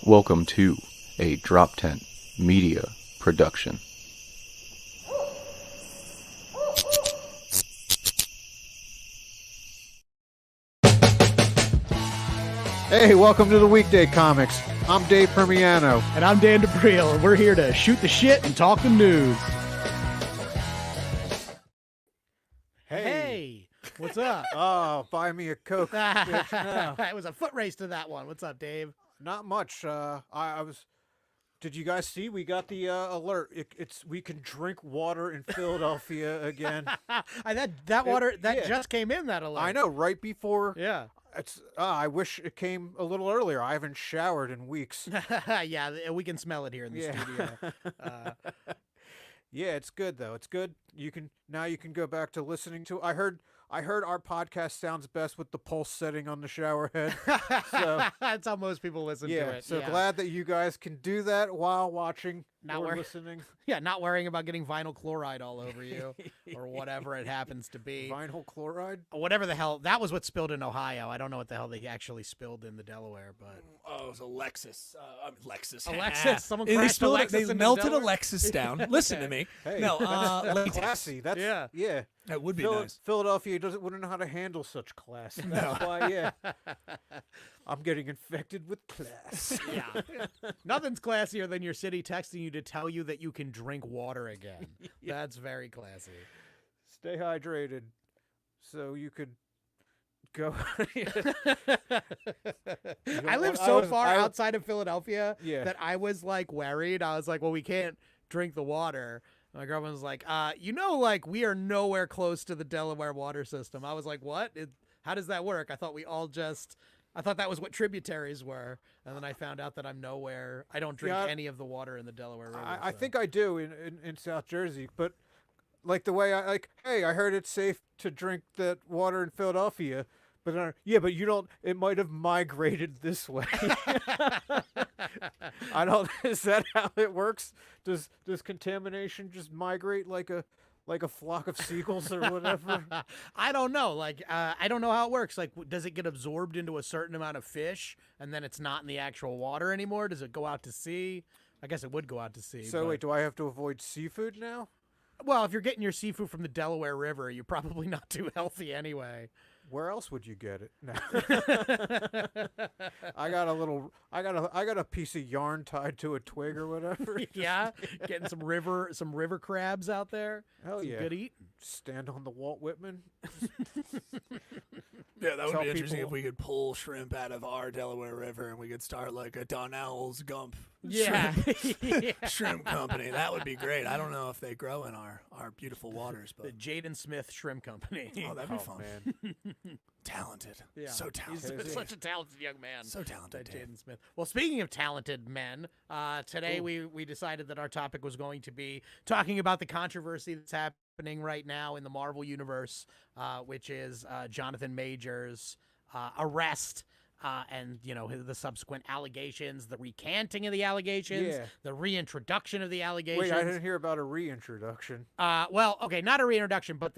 Welcome to a Drop Tent Media production. Hey, welcome to the Weekday Comics. I'm Dave Permiano. And I'm Dan DeBriel, and we're here to shoot the shit and talk the news. Hey, what's up? Oh, buy me a Coke. Bitch, no. It was a foot race to that one. What's up, Dave? Not much. I was. Did you guys see? We got the alert. It's we can drink water in Philadelphia again. That water just came in. That alert. I know, right before. Yeah. It's. I wish it came a little earlier. I haven't showered in weeks. Yeah, we can smell it here in the studio. Yeah, it's good though. It's good. You can go back to listening to. I heard our podcast sounds best with the pulse setting on the shower head. So that's how most people listen to it. So glad that you guys can do that while watching or listening. Yeah, not worrying about getting vinyl chloride all over you or whatever it happens to be. Vinyl chloride? Whatever the hell. That was what spilled in Ohio. I don't know what the hell they actually spilled in the Delaware, but. Oh, it was a Lexus. Lexus. Someone they crashed a Lexus They into melted a Delaware? Lexus down. Listen to me. Hey, no, that's classy. That's yeah. That would be nice. Philadelphia wouldn't know how to handle such class. That's why, I'm getting infected with class. Yeah. Nothing's classier than your city texting you to tell you that you can drink water again. That's very classy. Stay hydrated so you could go. I live so far outside of Philadelphia that I was like worried. I was like, well, we can't drink the water. My girlfriend was like, we are nowhere close to the Delaware water system. I was like, what? How does that work? I thought that was what tributaries were. And then I found out that I'm nowhere. I don't drink any of the water in the Delaware River. I think I do in South Jersey, but like the way hey, I heard it's safe to drink that water in Philadelphia. But but you don't. It might have migrated this way. I don't. Is that how it works? Does contamination just migrate like a flock of seagulls or whatever? I don't know. I don't know how it works. Like, does it get absorbed into a certain amount of fish and then it's not in the actual water anymore? Does it go out to sea? I guess it would go out to sea. So wait, do I have to avoid seafood now? Well, if you're getting your seafood from the Delaware River, you're probably not too healthy anyway. Where else would you get it? No. I got a piece of yarn tied to a twig or whatever. Yeah, getting some river crabs out there. Hell yeah, good eating. Stand on the Walt Whitman. Yeah, that would be interesting if we could pull shrimp out of our Delaware River and we could start like a Donnell's Gump shrimp company. That would be great. I don't know if they grow in our beautiful waters, but the Jaden Smith Shrimp Company. Oh, that'd be fun. Man. Talented. Yeah. So talented. He's such a talented young man. So talented, Jaden Smith. Well, speaking of talented men, today we decided that our topic was going to be talking about the controversy that's happening right now in the Marvel Universe, which is Jonathan Majors' arrest. And the subsequent allegations, the recanting of the allegations, the reintroduction of the allegations. Wait, I didn't hear about a reintroduction. Well, okay, not a reintroduction, but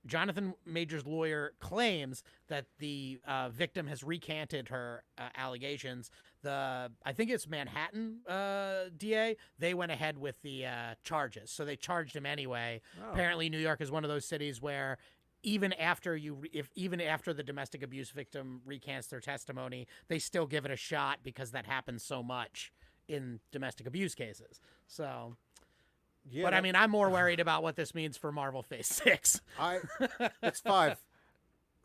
Jonathan Majors' lawyer claims that the victim has recanted her allegations. I think it's Manhattan DA. They went ahead with the charges, so they charged him anyway. Oh. Apparently, New York is one of those cities where even after the domestic abuse victim recants their testimony, they still give it a shot because that happens so much in domestic abuse cases. So, yeah, but I mean, I'm more worried about what this means for Marvel Phase 6. It's 5.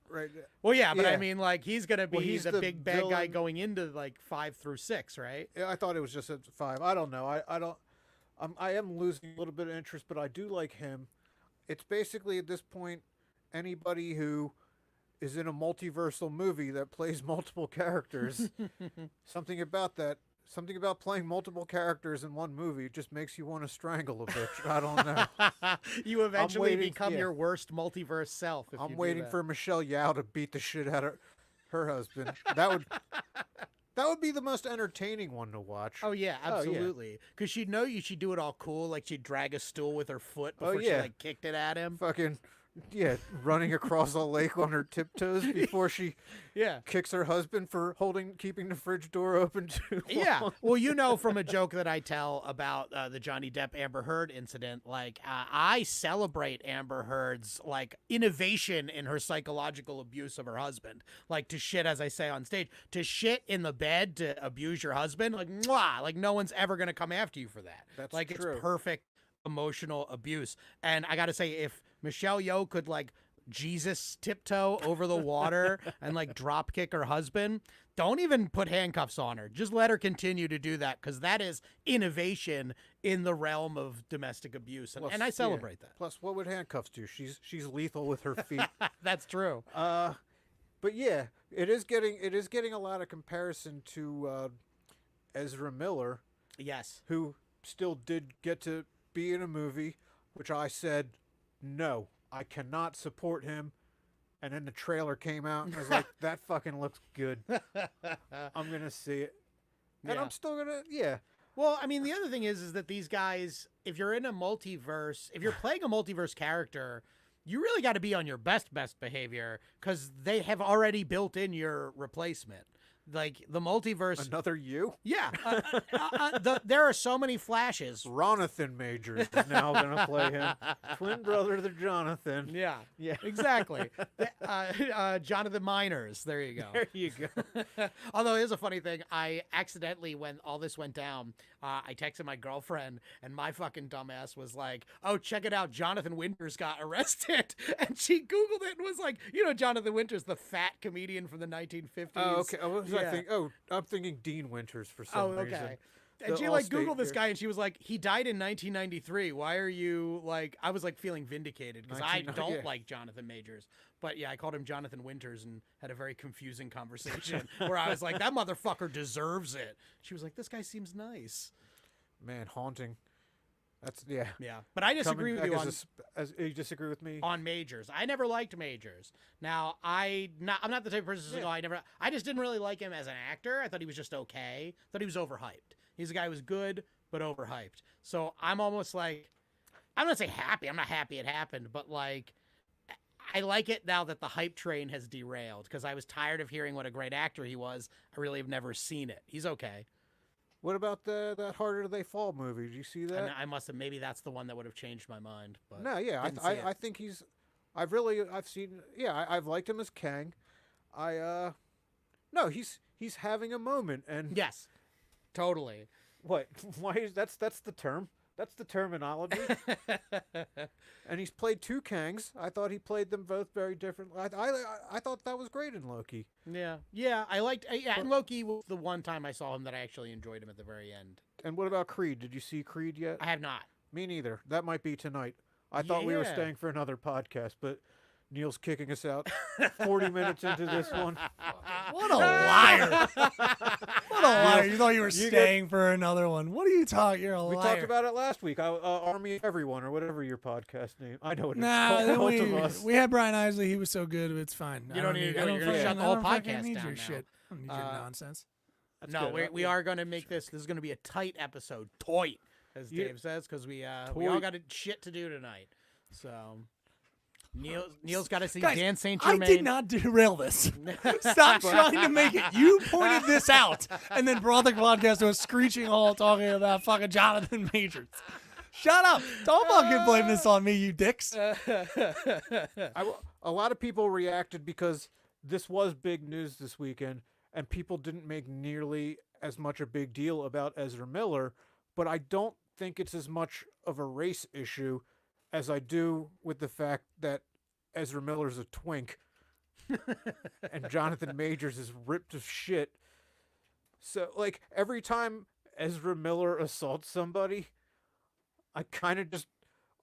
Right. Well, yeah, but I mean, like, he's gonna be he's the big bad villain. guy going into like 5 through 6, right? Yeah, I thought it was just at 5. I don't know. I am losing a little bit of interest, but I do like him. It's basically at this point anybody who is in a multiversal movie that plays multiple characters. Something about playing multiple characters in one movie just makes you want to strangle a bitch. I don't know. You eventually become your worst multiverse self. I'm waiting for Michelle Yeoh to beat the shit out of her husband. That would be the most entertaining one to watch. Oh yeah, absolutely. Because she'd know she'd do it all cool, like she'd drag a stool with her foot before she like kicked it at him. Fucking Yeah, running across a lake on her tiptoes before she Yeah. kicks her husband for keeping the fridge door open too long. Yeah. Well, you know, from a joke that I tell about the Johnny Depp Amber Heard incident, like I celebrate Amber Heard's like innovation in her psychological abuse of her husband. Like to shit, as I say on stage, to shit in the bed to abuse your husband. Like, mwah, like no one's ever gonna come after you for that. That's like true. It's perfect emotional abuse. And I gotta say, if Michelle Yeoh could like Jesus tiptoe over the water and like drop kick her husband, don't even put handcuffs on her. Just let her continue to do that, because that is innovation in the realm of domestic abuse, and I celebrate that. Plus, what would handcuffs do? She's lethal with her feet. That's true. But yeah, it is getting a lot of comparison to Ezra Miller, Yes. who still did get to be in a movie, which I said no, I cannot support him. And then the trailer came out, and I was like, that fucking looks good. I'm going to see it. And Yeah. I'm still going to, yeah. Well, I mean, the other thing is that these guys, if you're in a multiverse, if you're playing a multiverse character, you really got to be on your best behavior, because they have already built in your replacement. Like the multiverse. Another you? Yeah. There are so many flashes. Ronathan Majors is now going to play him. Twin brother to Jonathan. Yeah. Yeah. Exactly. Jonathan Miners. There you go. There you go. Although here's a funny thing. I accidentally, when all this went down, I texted my girlfriend, and my fucking dumbass was like, oh, check it out. Jonathan Winters got arrested. And she Googled it and was like, you know, Jonathan Winters, the fat comedian from the 1950s. Oh, okay. Yeah. I'm thinking Dean Winters for some reason. Okay. And The she like Allstate Googled this guy. guy, and she was like, he died in 1993. Why are you like, I was like feeling vindicated, because I don't yeah. like Jonathan Majors. But yeah, I called him Jonathan Winters and had a very confusing conversation where I was like, that motherfucker deserves it. She was like, this guy seems nice. Man, haunting. That's, yeah. Yeah. But I disagree with you on, you disagree with me? on Majors. I never liked Majors. Now, I'm not the type of person to go, I just didn't really like him as an actor. I thought he was just okay. I thought he was overhyped. He's a guy who was good, but overhyped. So I'm almost like, I'm not say happy. I'm not happy it happened, but like, I like it now that the hype train has derailed, because I was tired of hearing what a great actor he was. I really have never seen it. He's okay. What about that Harder They Fall movie? Did you see that? And I must have, maybe that's the one that would have changed my mind. But No, yeah, didn't see it. I think I've seen, yeah, I've liked him as Kang. No, he's having a moment, and Yes, totally. what? Why is that's the term? That's the terminology. And he's played two Kangs. I thought he played them both very differently. I thought that was great in Loki. Yeah, I liked. Yeah, and Loki was the one time I saw him that I actually enjoyed him at the very end. And what about Creed? Did you see Creed yet? I have not. Me neither. That might be tonight. I thought we were Yeah. staying for another podcast, but Neil's kicking us out 40 minutes into this one. What a liar! What a liar! You thought you were staying for another one. What are you talking? You're a We liar. talked about it last week. Army of Everyone, or whatever your podcast name. I know what Nah, it's then called. Both of us. we had Brian Isley. He was so good. It's fine. You don't need to do it. You're gonna fucking- shut the I whole don't fucking podcast need down your now. shit. I don't need your nonsense. That's No, good. we are going to make this. This is going to be a tight episode. Tight, as Dave says, because we all Toit. got shit to do tonight. So Neil's got to see Guys, Dan St. I Germain. did not derail this. Stop trying to make it. You pointed this out and then brought the podcast to a screeching halt talking about fucking Jonathan Majors. Shut up. Don't fucking blame this on me, you dicks. A lot of people reacted because this was big news this weekend, and people didn't make nearly as much a big deal about Ezra Miller, but I don't think it's as much of a race issue as I do with the fact that Ezra Miller's a twink and Jonathan Majors is ripped to shit. So, like, every time Ezra Miller assaults somebody, I kind of just,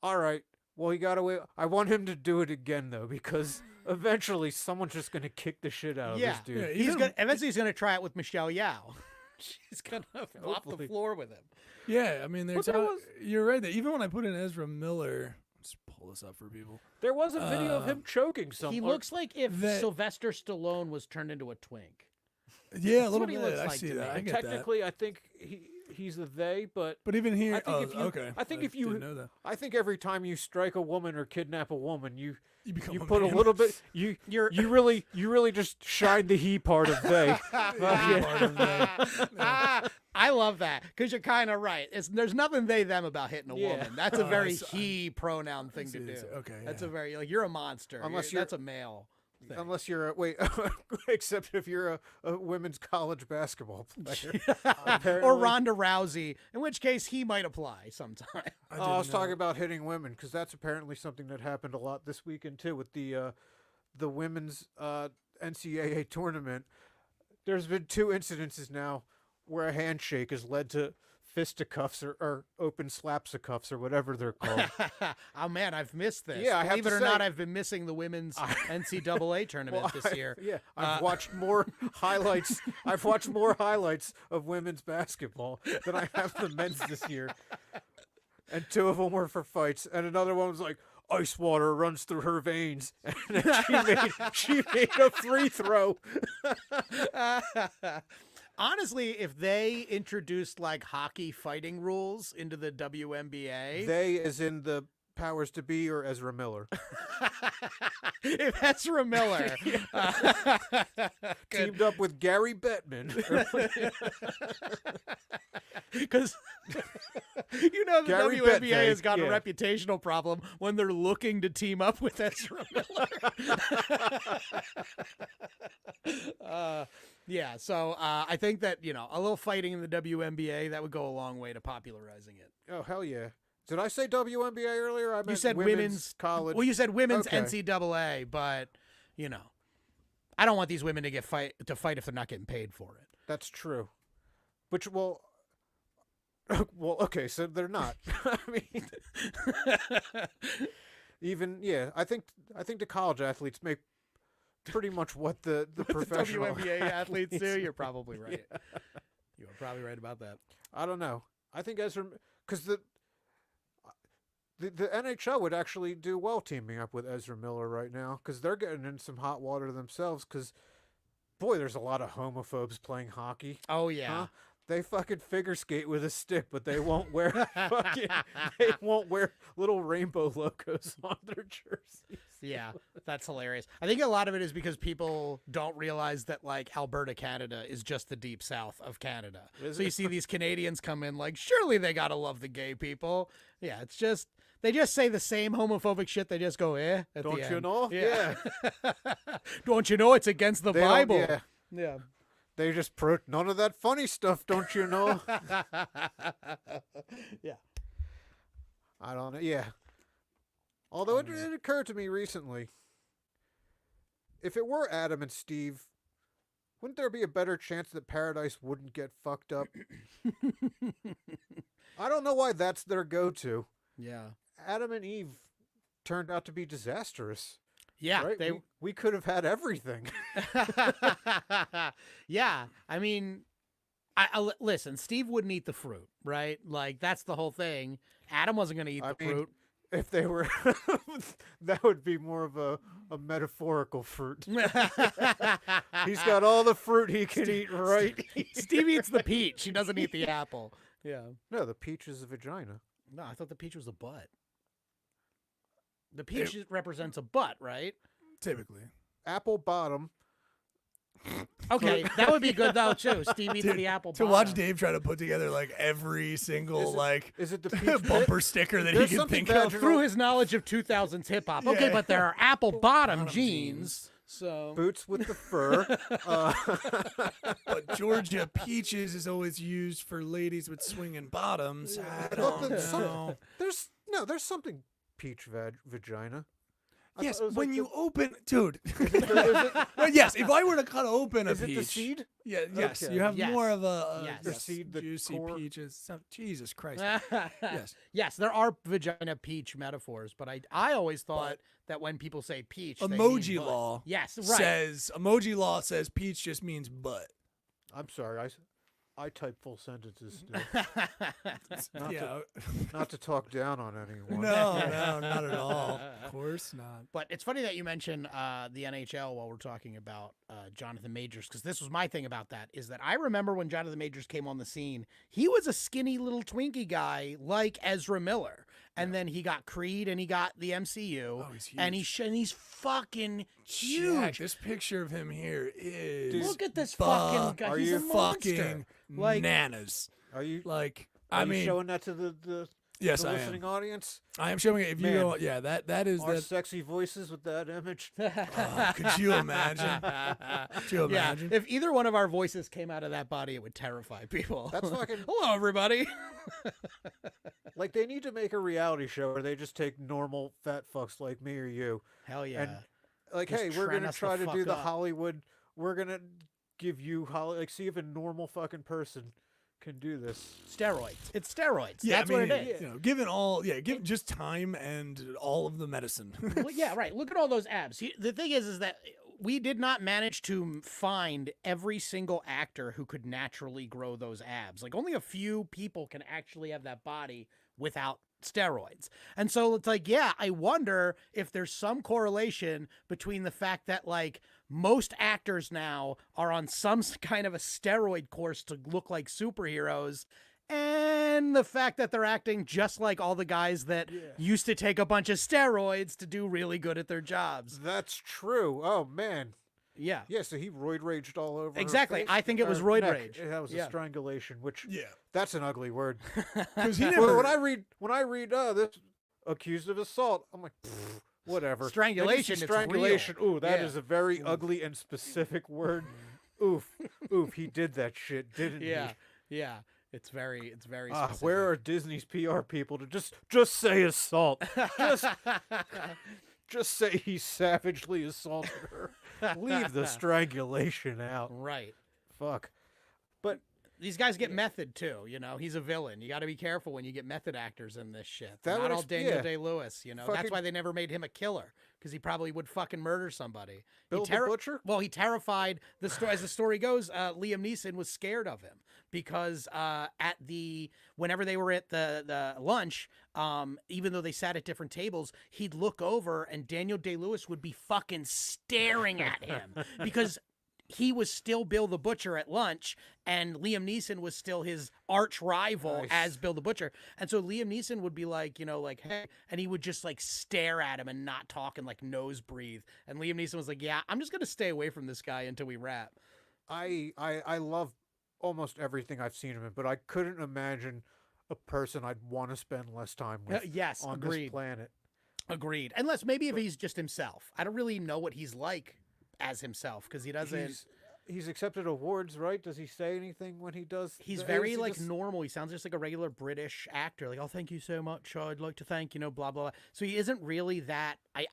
all right, well, he got away. I want him to do it again, though, because eventually someone's just going to kick the shit out of this dude. Yeah, He's even- gonna eventually he's gonna try it with Michelle Yao. She's gonna mop the Hopefully. floor with him. Yeah, I mean, But there was- you're right. That even when I put in Ezra Miller, let's pull this up for people. There was a video of him choking someone. He looks like if that- Sylvester Stallone was turned into a twink. Yeah, a little what he bit. looks I like see to that. me. I get that. Technically, I think he's a they, but But even here, I think if you, okay. I think if you, didn't know that. I think every time you strike a woman or kidnap a woman, you become you a put man. a little bit. You really just shine the he part of they. Part of the- I love that because you're kind of right. There's nothing they them about hitting a Yeah. woman. That's a very it's- he pronoun thing to do. Okay, That's yeah. a very like you're a monster. Unless That's a male thing. Unless you're except if you're a women's college basketball player. or Apparently- Ronda Rousey, in which case he might apply sometime. I was talking about hitting women because that's apparently something that happened a lot this weekend too with the women's NCAA tournament. There's been 2 incidences now where a handshake has led to fisticuffs or open slapsicuffs or whatever they're called. Oh man, I've missed this. Yeah, I have Believe to it or say- not, I've been missing the women's NCAA tournament this year. Yeah, I've watched more highlights. I've watched more highlights of women's basketball than I have the men's this year. And 2 of them were for fights, and another one was like ice water runs through her veins, and then she made a free throw. Honestly, if they introduced like hockey fighting rules into the WNBA, They, as in the powers to be, or Ezra Miller, if Ezra Miller teamed up with Gary Bettman. because you know the Gary WNBA Bettman, has got a yeah. reputational problem when they're looking to team up with Ezra Miller. Yeah, so I think that a little fighting in the WNBA that would go a long way to popularizing it. Oh hell yeah! Did I say WNBA earlier? I meant You said women's college. Well, you said women's Okay. NCAA, but I don't want these women to fight if they're not getting paid for it. That's true. Which okay, so they're not. I mean, I think the college athletes make pretty much what the professional The WNBA athletes do. You're probably right. You are probably right about that. I don't know. I think because the NHL would actually do well teaming up with Ezra Miller right now because they're getting in some hot water themselves. Because boy, there's a lot of homophobes playing hockey. Oh yeah. Huh? They fucking figure skate with a stick, but they won't wear little rainbow logos on their jerseys. Yeah, that's hilarious. I think a lot of it is because people don't realize that like Alberta, Canada is just the deep south of Canada. Is So you it? see these Canadians come in like, surely they got to love the gay people. Yeah, it's just, they just say the same homophobic shit. They just go, at Don't the you end. know? Yeah. Don't you know it's against the They don't- Bible? yeah. Yeah. They just none of that funny stuff, don't you know? Yeah. I don't know. Yeah. Although it occurred to me recently, if it were Adam and Steve, wouldn't there be a better chance that Paradise wouldn't get fucked up? I don't know why that's their go-to. Yeah. Adam and Eve turned out to be disastrous. Yeah. Right? We could have had everything. Yeah. I mean, listen, Steve wouldn't eat the fruit, right? Like, that's the whole thing. Adam wasn't going to eat the fruit. If they were, that would be more of a metaphorical fruit. He's got all the fruit he can eat, right? Steve eats the peach. He doesn't eat the apple. Yeah. No, the peach is a vagina. No, I thought the peach was a butt. The peach represents a butt, right? Typically. Apple bottom. Okay, that would be good though too. Steve eats the apple. To watch Dave try to put together like every single Is it the peach bumper sticker that he There's can something think of. through his knowledge of 2000s hip hop. Okay, Yeah. but there are apple bottom Bottom jeans. So boots with the fur? But Georgia peaches is always used for ladies with swinging bottoms. I Well, don't know. there's something peach vagina. I Yes, thought it was when like you open, dude. is it, Well, yes, if I were to cut open a is it peach, the seed? yeah, yes, Okay. you have Yes. more of a Yes. The seed, the juicy core. peaches. Jesus Christ. yes, yes, there are vagina peach metaphors, but I always thought that when people say peach, they mean Emoji butt. law Yes, right. says peach just means butt. I'm sorry, I type full sentences still. Not Yeah. not to talk down on anyone. No, not at all. Of course not. But it's funny that you mention the NHL while we're talking about Jonathan Majors, because this was my thing about that, is that I remember when Jonathan Majors came on the scene, he was a skinny little Twinkie guy like Ezra Miller. And then he got Creed and he got the MCU. Oh, he's huge. And he's fucking huge. Jack, this picture of him here is Look at this fucking guy. Are He's you a monster. fucking Like- nanas. Are you Like, are I you mean, showing that to the yes, the I listening am. audience? I am showing it. If you Man, go, yeah, that is Our that. sexy voices with that image. Oh, could you imagine? Could you Yeah, imagine? if either one of our voices came out of that body, it would terrify people. That's fucking Hello, everybody. like they need to make a reality show where they just take normal fat fucks like me or you. Hell yeah. And like, Just hey, we're trend gonna us the try to do fuck the up. Hollywood. We're gonna give you like see if a normal fucking person can do this. Steroids. It's steroids. Yeah, That's I mean, what it is. you know, given all, give just time and all of the medicine. Well, yeah, right. Look at all those abs. The thing is that we did not manage to find every single actor who could naturally grow those abs. Like only a few people can actually have that body without steroids. And so it's like, yeah, I wonder if there's some correlation between the fact that like most actors now are on some kind of a steroid course to look like superheroes, and the fact that they're acting just like all the guys that used to take a bunch of steroids to do really good at their jobs. That's true. Oh man. Yeah. Yeah, so he roid raged all over. her Exactly. face, I think it was or roid neck. rage. That was Yeah. a strangulation, which Yeah, that's an ugly word. because he Well, never. when I read this accused of assault, I'm like, "Pfft, whatever. Strangulation, Then you see it's strangulation. Ooh, that is Yeah. a very ugly and specific word. Oof, oof. He did that shit, didn't Yeah. he? Yeah. It's very Ah, specific. where are Disney's PR people to just say assault? Just say he savagely assaulted her. Leave the strangulation out. Right. Fuck. But These guys get method too, you know. He's a villain. You got to be careful when you get method actors in this shit. They're That not would all ex- Daniel yeah. Day-Lewis, you know. That's Fucking- why they never made him a killer, because he probably would fucking murder somebody. Bill He the Butcher? Well, he terrified the story. As the story goes, Liam Neeson was scared of him because whenever they were at the lunch, even though they sat at different tables, he'd look over and Daniel Day-Lewis would be fucking staring at him because he was still Bill the Butcher at lunch, and Liam Neeson was still his arch rival Nice. as Bill the Butcher. And so Liam Neeson would be like, you know, like, hey, and he would just like stare at him and not talk and like nose breathe. And Liam Neeson was like, yeah, I'm just gonna stay away from this guy until we wrap. I love almost everything I've seen him in, but I couldn't imagine a person I'd want to spend less time with Yes, on agreed. this planet. Agreed. Unless maybe if he's just himself. I don't really know what he's like as himself because he doesn't. He's accepted awards, right? Does he say anything when he does? He's the- very is he like just- normal. He sounds just like a regular British actor. Like, oh, thank you so much. I'd like to thank, you know, blah blah blah. So he isn't really that. I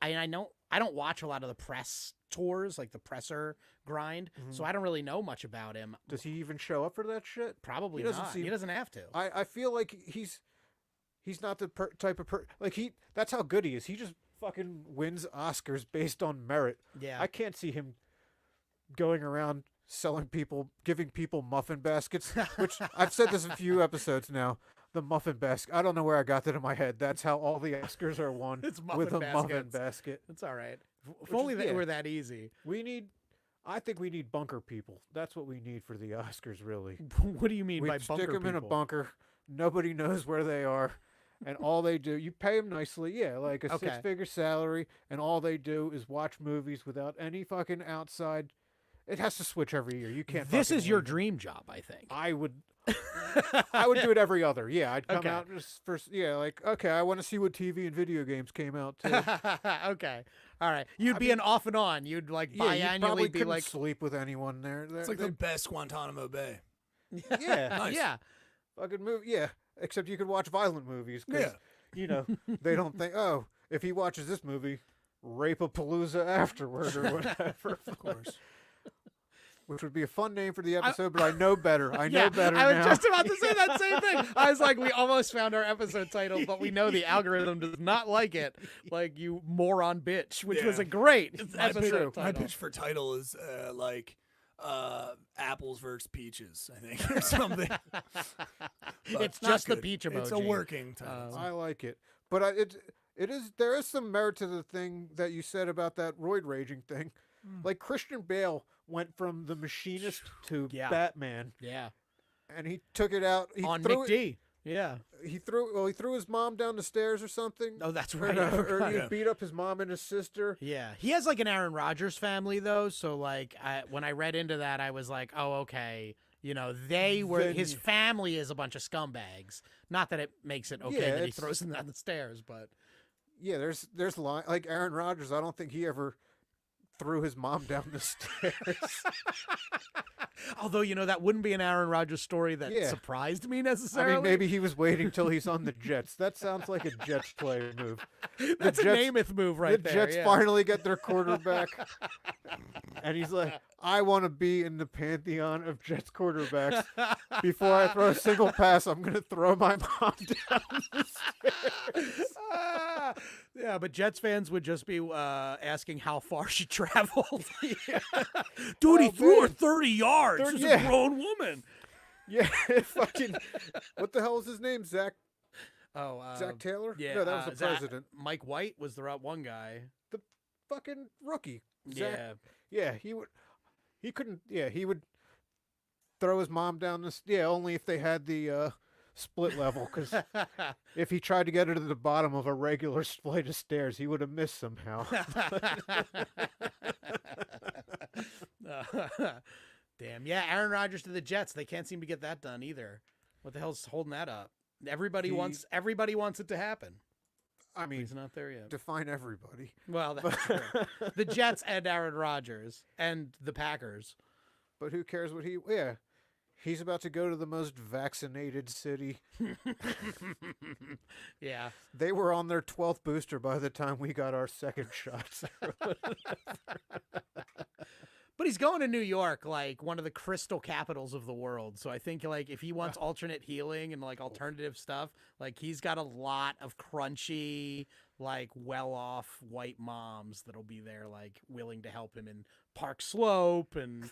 don't watch a lot of the press tours, like the presser grind. So I don't really know much about him. Does he even show up for that shit? Probably He doesn't not. seem- He doesn't have to. I feel like he's not the type of like that's how good he is. He just fucking wins Oscars based on merit. Yeah. I can't see him going around giving people muffin baskets, which I've said this a few episodes now. The muffin basket. I don't know where I got that in my head. That's how all the Oscars are won. It's with a muffin muffin baskets. basket. It's all right. If Which only is- they yeah. were that easy. I think we need bunker people. That's what we need for the Oscars, really. What do you mean We by stick bunker them in a people? bunker. Nobody knows where they are. And all they do, you pay them nicely, yeah, like a Okay. six-figure salary, and all they do is watch movies without any fucking outside. It has to switch every year. You can't. This fucking is your leave it. dream job, I think. I would do it every other. Yeah, I'd come Okay. out just for like, okay, I want to see what TV and video games came out too. Okay. All right. You'd I be mean- an off and on. You'd like Yeah, you probably biannually be couldn't like, sleep with anyone there. It's like the best Guantanamo Bay. yeah, Nice. yeah. fucking movie. Yeah, except you could watch violent movies. 'Cause, Yeah. you know, they don't think, oh, if he watches this movie, Rape-a-Palooza afterward or whatever. Of course. Which would be a fun name for the episode, but I know better. I know Yeah, better I was now. just about to say that same thing. I was like, we almost found our episode title, but we know the algorithm does not like it. Like, you moron bitch, which was Yeah. a great My episode pitch, my title. pitch for title is apples versus peaches, I think, or something. But It's not just the good. peach It's a emoji. working title. I like it. But there is some merit to the thing that you said about that roid raging thing. Like Christian Bale went from the Machinist to Yeah. Batman, Yeah. and he took it out On threw Nick it- D. Yeah. He threw his mom down the stairs or something. Oh, that's Or, right. I or forgot. he beat up his mom and his sister. Yeah, he has like an Aaron Rodgers family though, so like when I read into that, I was like, oh, okay, Then his you- family is a bunch of scumbags. Not that it makes it okay Yeah, that he it's- throws them down the stairs, but Yeah, there's like Aaron Rodgers. I don't think he ever threw his mom down the stairs. although that wouldn't be an Aaron Rodgers story that Yeah. surprised me I necessarily. mean, maybe he was waiting till he's on the Jets. That sounds like a Jets player move. that's a Jets- Namath move right the there. Jets yeah. finally get their quarterback, and he's like, "I want to be in the pantheon of Jets quarterbacks. Before I throw a single pass, I'm going to throw my mom down the stairs." Yeah, but Jets fans would just be asking how far she traveled. Dude, he Oh, threw her man. 30 yards. 30 She's yeah. a grown woman. Yeah, fucking. What the hell was his name? Zach Oh, Taylor? yeah, no, that was the Zach- president. Mike White was the one guy. Fucking rookie. Zach, Yeah. yeah, he couldn't. Yeah, he would throw his mom down the. Yeah, only if they had the split level. Because if he tried to get her to the bottom of a regular flight of stairs, he would have missed somehow. Damn. Yeah, Aaron Rodgers to the Jets. They can't seem to get that done either. What the hell's holding that up? Everybody He- wants it to happen. I mean, He's not there yet. define everybody. Well, that's true. The Jets and Aaron Rodgers and the Packers. But who cares what he? Yeah, he's about to go to the most vaccinated city. Yeah. They were on their 12th booster by the time we got our second shots. But he's going to New York, like one of the crystal capitals of the world. So I think like if he wants alternate healing and like alternative stuff, like he's got a lot of crunchy, like well-off white moms that'll be there, like willing to help him in Park Slope and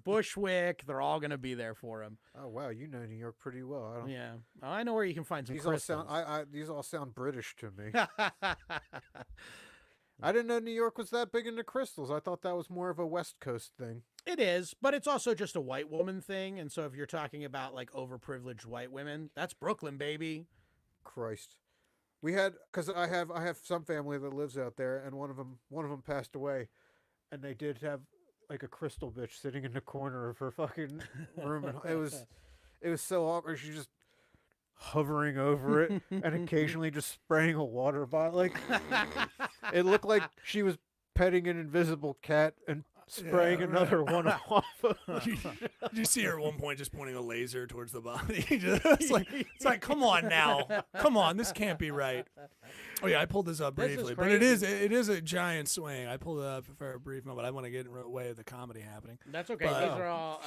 Bushwick. They're all gonna be there for him. Oh wow, you know New York pretty well. I don't. Yeah, I know where you can find some These all crystals. sound. These all sound British to me. I didn't know New York was that big into crystals. I thought that was more of a West Coast thing. It is, but it's also just a white woman thing. And so if you're talking about like overprivileged white women, that's Brooklyn, baby. Christ, we had because I have some family that lives out there, and one of them passed away, and they did have like a crystal bitch sitting in the corner of her fucking room, and it was so awkward. She just hovering over it and occasionally just spraying a water bottle. Like it looked like she was petting an invisible cat and spraying another one off. Did you see her at one point just pointing a laser towards the body? it's like, come on now, come on, this can't be right. Oh yeah, I pulled this up This is briefly, but it is a giant swing. I pulled it up for a brief moment. I want to get in the way of the comedy happening. That's okay. But- These are all,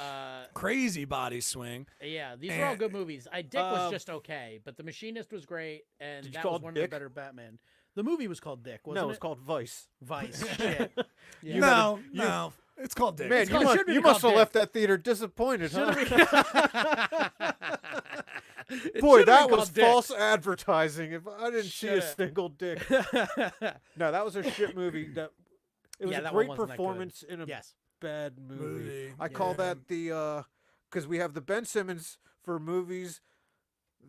Crazy body swing. yeah, these are all good movies. Dick was just okay, but The Machinist was great, and Did you that call was it one Dick? of the better Batman. The movie was called Dick, wasn't No, it? it's called Vice. Vice. Shit. Yeah. No, it's called Dick. Man, It's you called- should be you called must have Dick. left that theater disappointed, huh? It Boy, should've that been was called Dick. false advertising. If I didn't see a Shoulda. single dick. No, that was a shit movie. It was Yeah, a that one great wasn't that good. performance in a Yes. bad movie. Movie, I call yeah. that the because we have the Ben Simmons for movies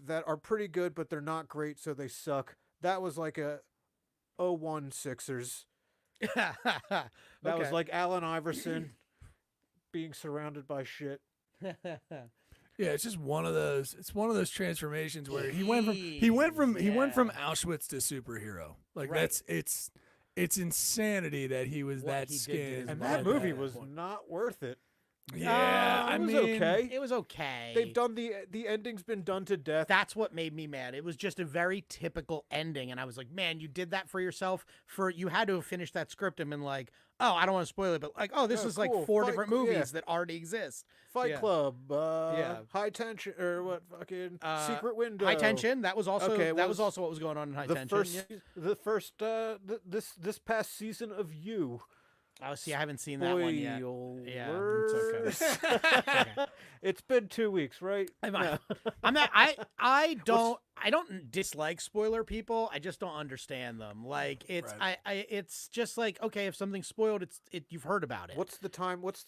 that are pretty good, but they're not great, so they suck. That was like a 01 Sixers. That was like Allen Iverson being surrounded by shit. Yeah, it's just one of those. It's one of those transformations where he went from Auschwitz to superhero. Like Right. it's insanity that he was What that he did to skinned. his And body that at movie that was point. not worth it. Yeah, I it was mean, okay. It was okay. They've done the ending's been done to death. That's what made me mad. It was just a very typical ending, and I was like, "Man, you did that for yourself. You had to have finished that script and been like, oh, I don't want to spoil it, but like, oh, this Oh, is like cool. 4 Fight different Club, movies that already exist. Fight yeah. Club, Yeah. High Tension, or what fucking Secret Window. High Tension. That was also Okay, that was also what was going on in High The Tension. first, yeah. the first, this past season of You. Oh, see, I haven't seen that one yet. Yeah, it's okay. It's been 2 weeks, right? I'm not. I don't dislike spoiler people. I just don't understand them. Like it's Right. it's just like, okay, if something's spoiled, you've heard about it. What's the time? What's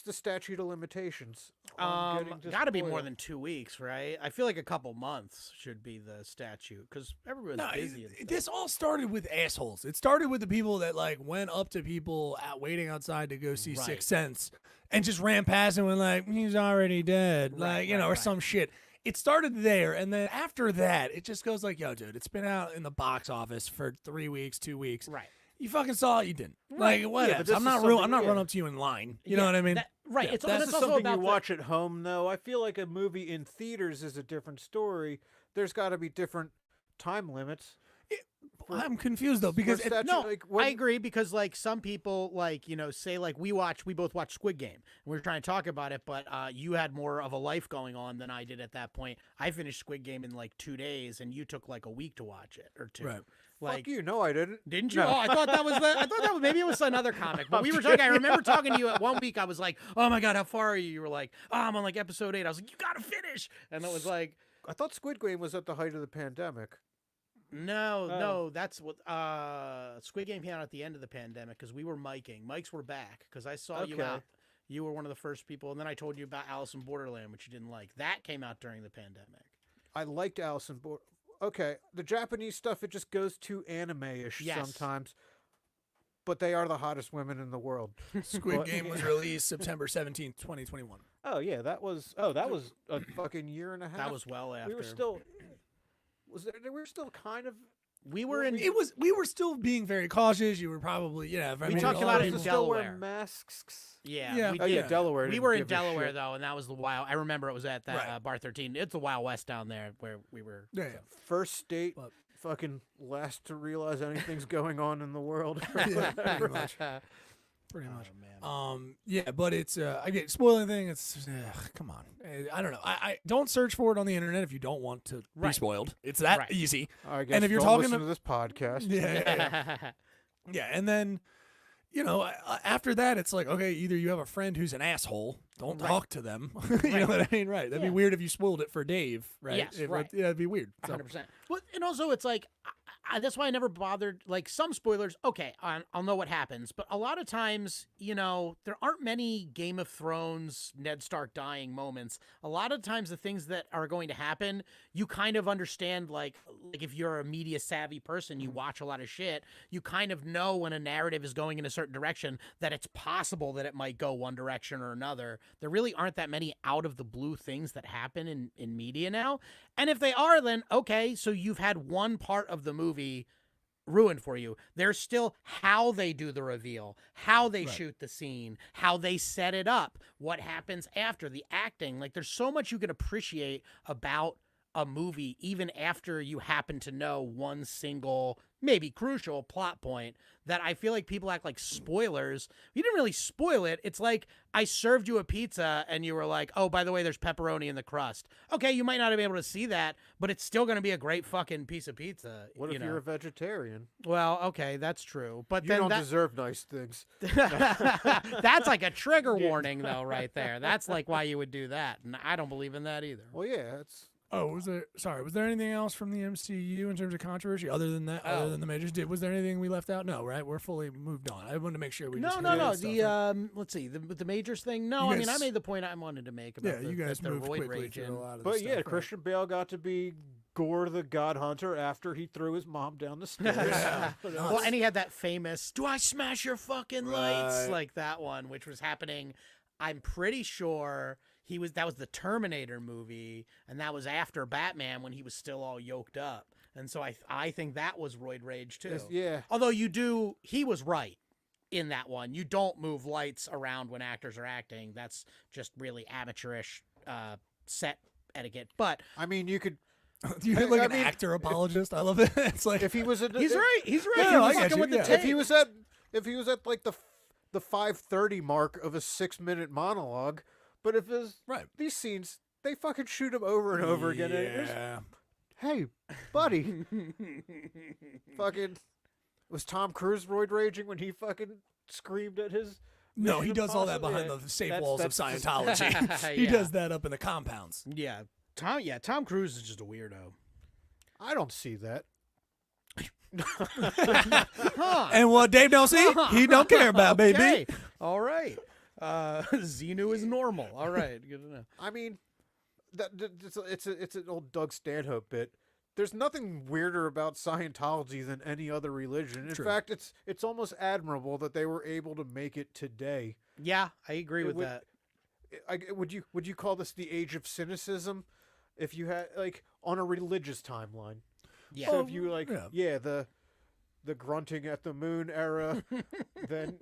the statute of limitations? on getting Got to be more spoiled? than 2 weeks, right? I feel like a couple months should be the statute because everyone's busy. And stuff. This all started with assholes. It started with the people that like went up to people waiting outside to go see Right. Sixth Sense and just ran past and went like, he's already dead, Right, or right. some shit. It started there, and then after that, it just goes like, yo, dude, it's been out in the box office for 3 weeks, 2 weeks. Right. You fucking saw it, you didn't. Right. Like, what? Yeah, but this I'm is not something- I'm not yeah. running up to you in line. You know what I mean? Right. Yeah, It's This it's is also something about you watch at home, though. I feel like a movie in theaters is a different story. There's got to be different time limits. I'm confused though because For statute, No, like, when- I agree because like some people like say like we both watched Squid Game and we were trying to talk about it, but you had more of a life going on than I did at that point. I finished Squid Game in like 2 days, and you took like a week to watch it or two. Right. Like, Fuck you. No, I didn't. didn't you? No. Oh, I thought that was maybe it was another comic. But we were talking. I remember talking to you at 1 week. I was like, "Oh my god, how far are you?" You were like, "Oh, I'm on like episode 8." I was like, "You gotta finish," and it was like. I thought Squid Game was at the height of the pandemic. No, that's what Squid Game came out at the end of the pandemic because we were miking. Mics were back because I saw you Okay. out. You were one of the first people, and then I told you about Alice in Borderland, which you didn't like. That came out during the pandemic. I liked Allison. Okay, the Japanese stuff, it just goes too anime-ish Yes. sometimes. But they are the hottest women in the world. Squid What- Game was released September 17th, 2021. Oh yeah, that was a fucking year and a half. That was well after. We were still. We were still kind of. We were in. We were still being very cautious. You were probably I We mean, talked all about the it in to people- still wear Delaware. masks. Yeah. Yeah. We Oh did. yeah, Delaware. We didn't were in give a Delaware shit. though, and that was the wild. I remember it was at that Right. Bar 13. It's the Wild West down there where we were. Yeah, First state, But- fucking last to realize anything's going on in the world. Yeah, pretty much. Pretty much. Oh, man. Yeah, but it's I get spoiling thing. It's come on. I don't know. I don't search for it on the internet if you don't want to be Right. spoiled. It's that Right. easy. I guess And if you're don't talking listen to- to this podcast, Yeah, and then after that, it's like, okay, either you have a friend who's an asshole, don't Right. talk to them. You know what I mean? Right. That'd be Yeah. weird if you spoiled it for Dave, right? Yes, If- right. Yeah, it'd be weird. So, 100%. Well, and also it's like that's why I never bothered. Like some spoilers, okay, I'll know what happens, but a lot of times, there aren't many Game of Thrones Ned Stark dying moments. A lot of times, the things that are going to happen, you kind of understand. Like if you're a media savvy person, you watch a lot of shit. You kind of know when a narrative is going in a certain direction that it's possible that it might go one direction or another. There really aren't that many out of the blue things that happen in media now. And if they are, then okay, so you've had one part of the movie ruined for you. There's still how they do the reveal, how they Right. shoot the scene, how they set it up, what happens after, the acting. Like there's so much you can appreciate about a movie even after you happen to know one single, maybe crucial plot point that I feel like people act like spoilers. You didn't really spoil it. It's like I served you a pizza and you were like, oh, by the way, there's pepperoni in the crust. Okay, you might not have been able to see that, but it's still going to be a great fucking piece of pizza. what if you're a vegetarian? Well, okay, that's true. But You then don't that, deserve nice things. that's like a trigger warning, though, right there. That's like why you would do that. And I don't believe in that either. Well, yeah, it's. Oh, was there anything else from the MCU in terms of controversy other than that? Other than the majors? Was there anything we left out? No, right? We're fully moved on. I wanted to make sure we just hit No. that stuff, right? Let's see. The majors thing. No, You I mean I guys- made the point I wanted to make about Yeah, you guys the moved roid quickly rage through a and- lot of the But stuff, yeah, right? Christian Bale got to be Gore the God Hunter after he threw his mom down the stairs. Yeah. Well, and he had that famous "Do I smash your fucking lights?" Right. like that one, which was happening. I'm pretty sure that was the Terminator movie, and that was after Batman when he was still all yoked up. And so I think that was roid rage too. Yeah. Although he was right in that one. You don't move lights around when actors are acting. That's just really amateurish set etiquette. But I mean, you could. You hit like I an mean- actor apologist. I love it. It's like If he was in, he's right. He's right. No, He no, was I get fucking you, with the yeah. tape. if he was at like the 5:30 mark of a 6-minute monologue, but if his right. these scenes they fucking shoot him over and over again. And Yeah. hey, buddy, fucking. Was Tom Cruise roid raging when he fucking screamed at his? No, he Mission does all that Impossible? behind the safe That's- walls of that's just- Scientology. He Yeah. does that up in the compounds. Yeah. Tom Cruise is just a weirdo. I don't see that. Huh. And what Dave don't see, he don't care about, baby. Okay. All right. Xenu is normal. All right. Good to know. I mean, it's an old Doug Stanhope bit. There's nothing weirder about Scientology than any other religion. In True. fact, it's almost admirable that they were able to make it today. Yeah, I agree It with would- that. Would you call this the age of cynicism? If you had like on a religious timeline. Yeah. So if you like, yeah. the grunting at the moon era, then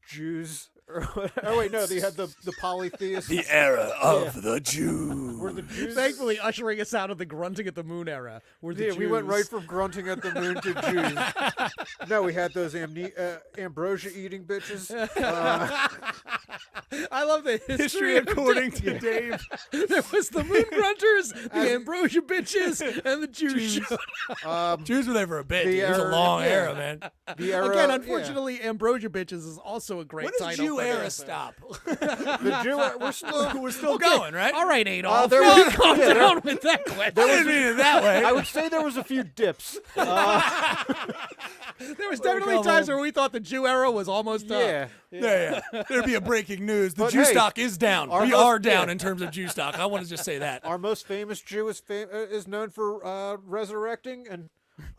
Jews. Oh wait, no, they had the polytheists. The era of Yeah. the Jew. Were the Jews? Thankfully, ushering us out of the grunting at the moon era. Were the Yeah, we went Jews. right from grunting at the moon to Jews. No, we had those ambrosia eating bitches. I love the History according to Dave. There was the moon grunters, the ambrosia bitches, and the Jews. Jews were there for a bit. The Dude. It was a era- long yeah. era, man. The era, Again, yeah. unfortunately, ambrosia bitches is also a great When does title. Jew for era this. stop? The Jew. We're still going, right? All right, Adolf. there No, was- calm yeah, down with that question. I didn't mean it that way. I would say there was a few dips. There was definitely Come times on. where we thought the Jew era was almost up. Yeah. Yeah. There'd be a breaking news. The But Jew hey, stock is down. our We most- are down yeah. in terms of Jew stock. I want to just say that. Our most famous Jew is known for resurrecting, and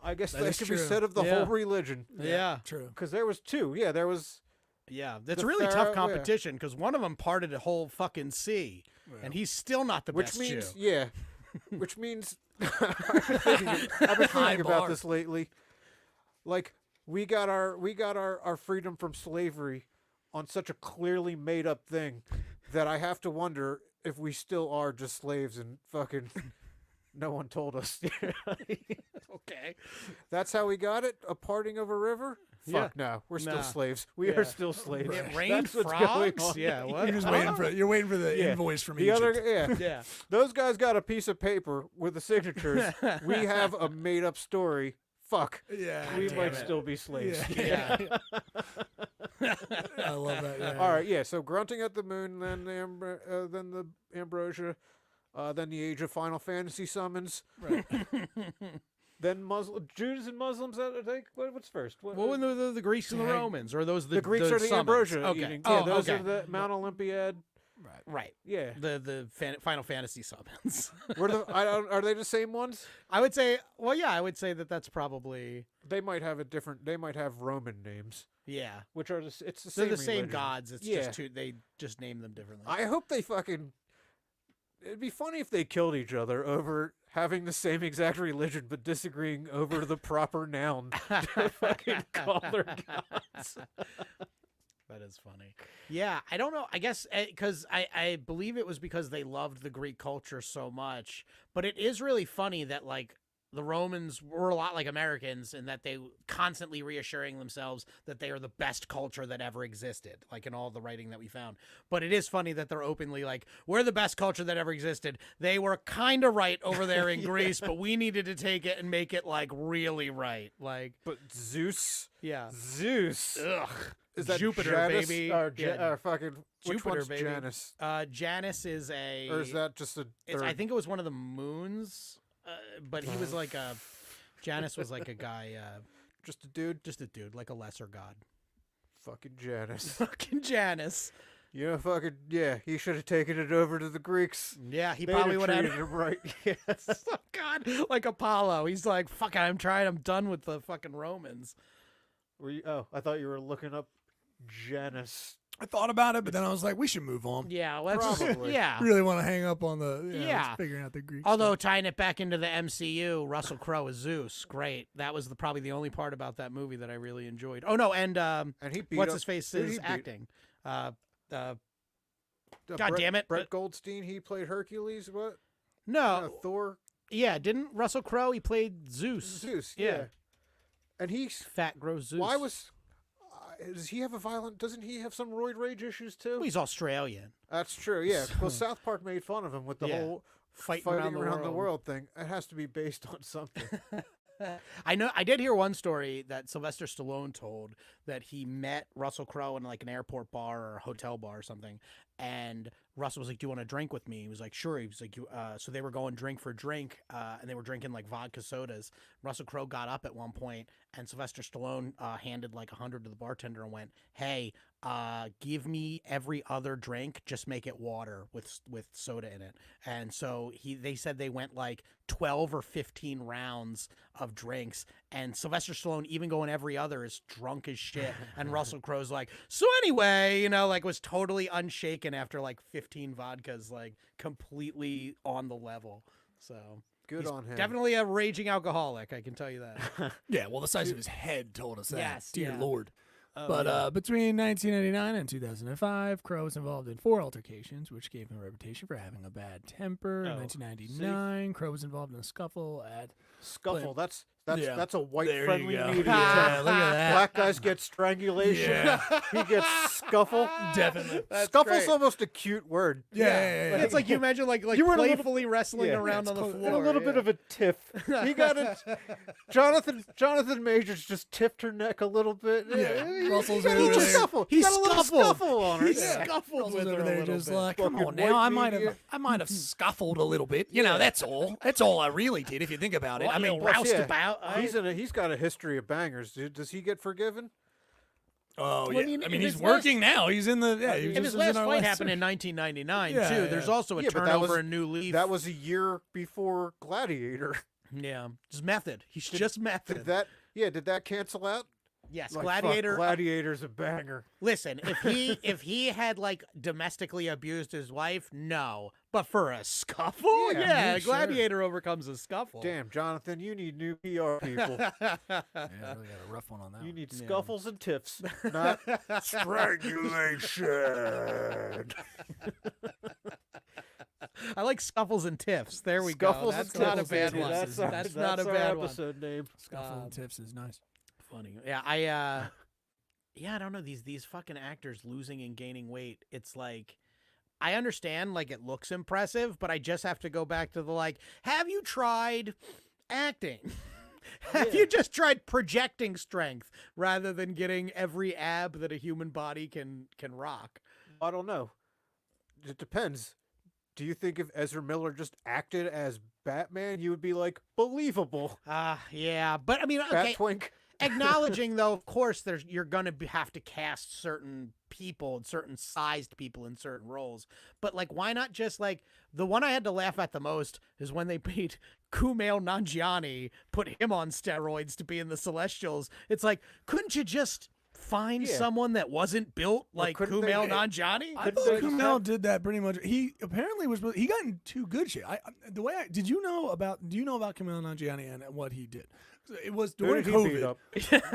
I guess That that is can be true. said of the Yeah. whole religion. Yeah. True. Because there was two. Yeah, there was. Yeah, that's The really Pharaoh- tough competition because one of them parted a whole fucking sea, and he's still not the Which best means, Jew. yeah. Which means, I've been High thinking bar. about this lately. Like, we got our freedom from slavery on such a clearly made up thing that I have to wonder if we still are just slaves and fucking no one told us. Okay. That's how we got it? A parting of a river? Yeah. Fuck no. We're still Nah. slaves. We Yeah. are still slaves. It rained That's what's going frogs. on. Yeah. What? You're waiting for the Yeah. invoice from The Egypt. other, yeah. Yeah. Those guys got a piece of paper with the signatures. We have a made up story. Fuck. Yeah. We damn might it. still be slaves. Yeah. Yeah. I love that. Yeah. All right, yeah. So grunting at the moon, then the ambrosia, then the age of Final Fantasy summons, Right. then Jews and Muslims. I think what's first? What were the Greeks and the Dang. Romans? Or are those the Greeks are the summons? ambrosia Okay. eating. Oh, Yeah, those okay. are the Mount Olympiad. Right. Right. Yeah. The Final Fantasy summons. Are they the same ones? I would say. Well, yeah, I would say that that's probably. They might have a different. They might have Roman names, Yeah. which are it's the They're same. the same religion. gods. It's Yeah. just two. They just name them differently. I hope they fucking. It'd be funny if they killed each other over having the same exact religion but disagreeing over the proper noun to fucking call their gods. That is funny. Yeah, I don't know. I guess because I believe it was because they loved the Greek culture so much. But it is really funny that like the Romans were a lot like Americans in that they constantly reassuring themselves that they are the best culture that ever existed, like in all the writing that we found. But it is funny that they're openly like, we're the best culture that ever existed. They were kind of right over there in Greece, but we needed to take it and make it like really right. Like, But Zeus, yeah. Zeus, Ugh. is that Jupiter, Janus? baby. Or, Yeah. or fucking which Jupiter, one's baby. Janus? Janus is a. Or is that just a third? I think it was one of the moons, but he was like a. Janus was like a guy, just a dude. just a dude, like a lesser god. Fucking Janus. Fucking Janus. You know, fucking yeah. He should have taken it over to the Greeks. Yeah, he They'd probably have would have. treated him right. Yes. Oh God, like Apollo. He's like, fuck it, I'm trying. I'm done with the fucking Romans. Were you? Oh, I thought you were looking up Janus. I thought about it, but then I was like, we should move on. Yeah, let's just, Probably. yeah. I really want to hang up on the Yeah. figuring out the Greek Although stuff. tying it back into the MCU, Russell Crowe as Zeus, great. That was probably the only part about that movie that I really enjoyed. Oh no, and And he beat what's up, his face who did he is beat? acting. God Brett- damn it. Brett Goldstein. He played Hercules. What? No, Thor. yeah, didn't Russell Crowe? He played Zeus. Zeus. Yeah. Yeah. And he's Fat gross Zeus. why was? Does he have a violent? Doesn't he have some roid rage issues too? Well, he's Australian. That's true. Yeah. Well, South Park made fun of him with the Yeah. whole Fighting fighting around the world. thing. It has to be based on something. I did hear one story that Sylvester Stallone told that he met Russell Crowe in like an airport bar or a hotel bar or something, and Russell was like, "Do you want to drink with me?" He was like, "Sure." He was like, so they were going drink for drink, and they were drinking like vodka sodas. Russell Crowe got up at one point, and Sylvester Stallone handed like 100 to the bartender and went, "Hey, give me every other drink, just make it water with soda in it." And so they said they went like 12 or 15 rounds of drinks, and Sylvester Stallone, even going every other, is drunk as shit. And Russell Crowe's like, "So anyway, like was totally unshaken after like 15 vodkas, like completely on the level." So Good he's on him. definitely a raging alcoholic, I can tell you that. Yeah, well, the size of his head told us that. Yes, Dear yeah. Lord. Oh, But yeah. between 1999 and 2005, Crowe was involved in 4 altercations, which gave him a reputation for having a bad temper. In Oh, 1999, Crowe was involved in a scuffle at... Scuffle. That's Yeah. that's a white There you friendly go. media Yeah, term. look at that. Black guys get strangulation. Yeah. He gets scuffle. Definitely. Scuffle's great. almost a cute word. Yeah. It's like you imagine like You were in a little- playfully wrestling yeah, around on the And floor. a little bit of a tiff. He got it. Jonathan Majors just tipped her neck a little bit. Yeah, He Russell's got a over little there. scuffle. He got a little scuffled. scuffle on her. He Yeah. scuffled Russell's with over her a there little just bit. like, come Fucking on now, I white might have media. scuffled a little bit. You know, that's all. That's all I really did, if you think about it. I mean, Plus, roused yeah, about. He's got a history of bangers. Does he get forgiven? oh, Well, yeah. I mean, I mean, if he's his working now. He's in the... Yeah, he And just his was in last our fight last happened in search. 1999 Yeah, too. yeah. There's also a Yeah, but that turnover was- and new leaf. That was a year before Gladiator. yeah, just method. He's just method. Did that cancel out? Yes, Like, Gladiator. Fuck, Gladiator's a banger. Listen, if he had like domestically abused his wife, no. But for a scuffle, Yeah, yeah, sure. Gladiator overcomes a scuffle. Damn, Jonathan, you need new PR people. Yeah, really got a rough one on that You one. need Yeah. scuffles and tiffs, not strangulation. I like scuffles and tiffs. There we Scuffles go. That's and not a tiffs, bad baby. one. That's not a our bad one. episode name. Scuffle and tips is nice. Funny. Yeah, I don't know, these fucking actors losing and gaining weight. It's like, I understand like it looks impressive, but I just have to go back to the like, have you tried acting? Have Yeah. you just tried projecting strength rather than getting every ab that a human body can rock? I don't know. It depends. Do you think if Ezra Miller just acted as Batman, you would be like believable? Yeah, but I mean, Bat okay, Twink. acknowledging though, of course, you're gonna have to cast certain people, certain sized people in certain roles. But like, why not just like the one I had to laugh at the most is when they beat Kumail Nanjiani, put him on steroids to be in the Celestials. It's like, couldn't you just find Yeah. someone that wasn't built like couldn't they- Kumail Nanjiani? I Couldn't thought they just Kumail have- did that pretty much. He apparently he got into good shape. Do you know about Kumail Nanjiani and what he did? It was Who during did he beat COVID. up?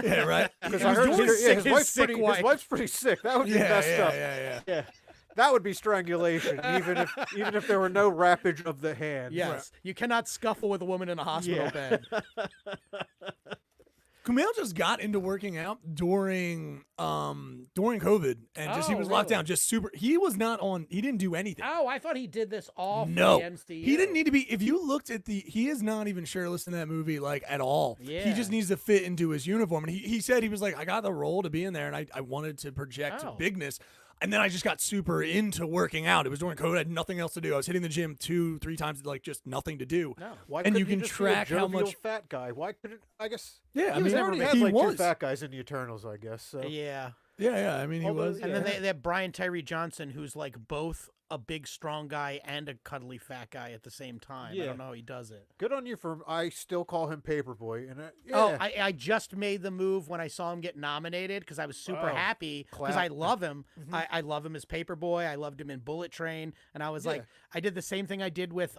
Yeah, right. Because It I was heard during- his his wife's sick pretty. wife. His wife's pretty sick. That would be yeah, messed yeah, up. yeah. Yeah, that would be strangulation, even if there were no wrappage of the hand. Yes, you cannot scuffle with a woman in a hospital Yeah. bed. Kumail just got into working out during COVID, and just he Oh, was locked really? down. Just super. He was not on. He didn't do anything. Oh, I thought he did this all for No, the MCU. he didn't need to be. If you looked at he is not even shirtless in that movie, like at all. He Yeah. just needs to fit into his uniform. And he said he was like, I got the role to be in there, and I wanted to project Oh. bigness. And then I just got super into working out. It was during COVID. I had nothing else to do. I was hitting the gym 2-3 times, like just nothing to do. No. Why And you couldn't can just track be a how jovial much- fat guy. Why couldn't I guess? Yeah, I He mean, already had he like was. two fat guys in the Eternals, I guess. So. Yeah. Yeah. I mean, he Although- was. And then Yeah. they have Brian Tyree Johnson, who's like both a big strong guy and a cuddly fat guy at the same time. I Yeah. don't know how he does it. Good on you for. I still call him Paperboy. And yeah. Oh, I just made the move when I saw him get nominated because I was super Oh, happy because clap. I love him. I love him as Paperboy. I loved him in Bullet Train, and I was like, Yeah. I did the same thing I did with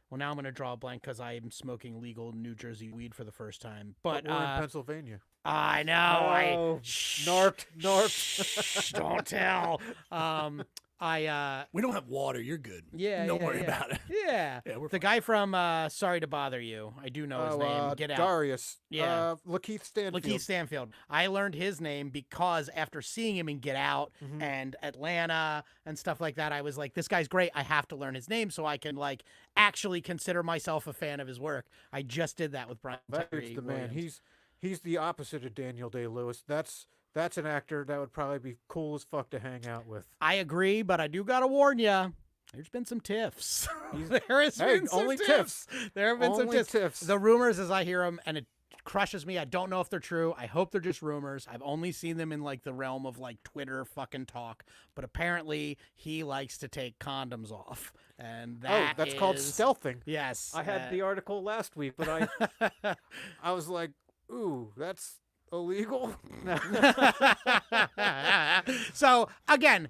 Well, now I'm gonna draw a blank because I'm smoking legal New Jersey weed for the first time. But we're in Pennsylvania. I know. Oh, Shh, Nart. shh, don't tell. We don't have water. You're good. Yeah, Don't yeah, worry yeah. about it. Yeah. Yeah, we're The guy from Sorry to Bother You. I do know his name. Get Out. Darius. Yeah. Lakeith Stanfield. Lakeith Stanfield. I learned his name because after seeing him in Get Out and Atlanta and stuff like that, I was like, this guy's great. I have to learn his name so I can like actually consider myself a fan of his work. I just did that with Brian That's Tyree the man. Williams. He's the opposite of Daniel Day-Lewis. That's an actor that would probably be cool as fuck to hang out with. I agree, but I do got to warn you. There's been some tiffs. There has been some only tiffs. tiffs. There have been some Only tiffs. tiffs. The rumors, as I hear them, and it crushes me. I don't know if they're true. I hope they're just rumors. I've only seen them in like the realm of like Twitter fucking talk. But apparently, he likes to take condoms off, and that's called is- stealthing. Yes, I had the article last week, but I was like, ooh, that's illegal. So again,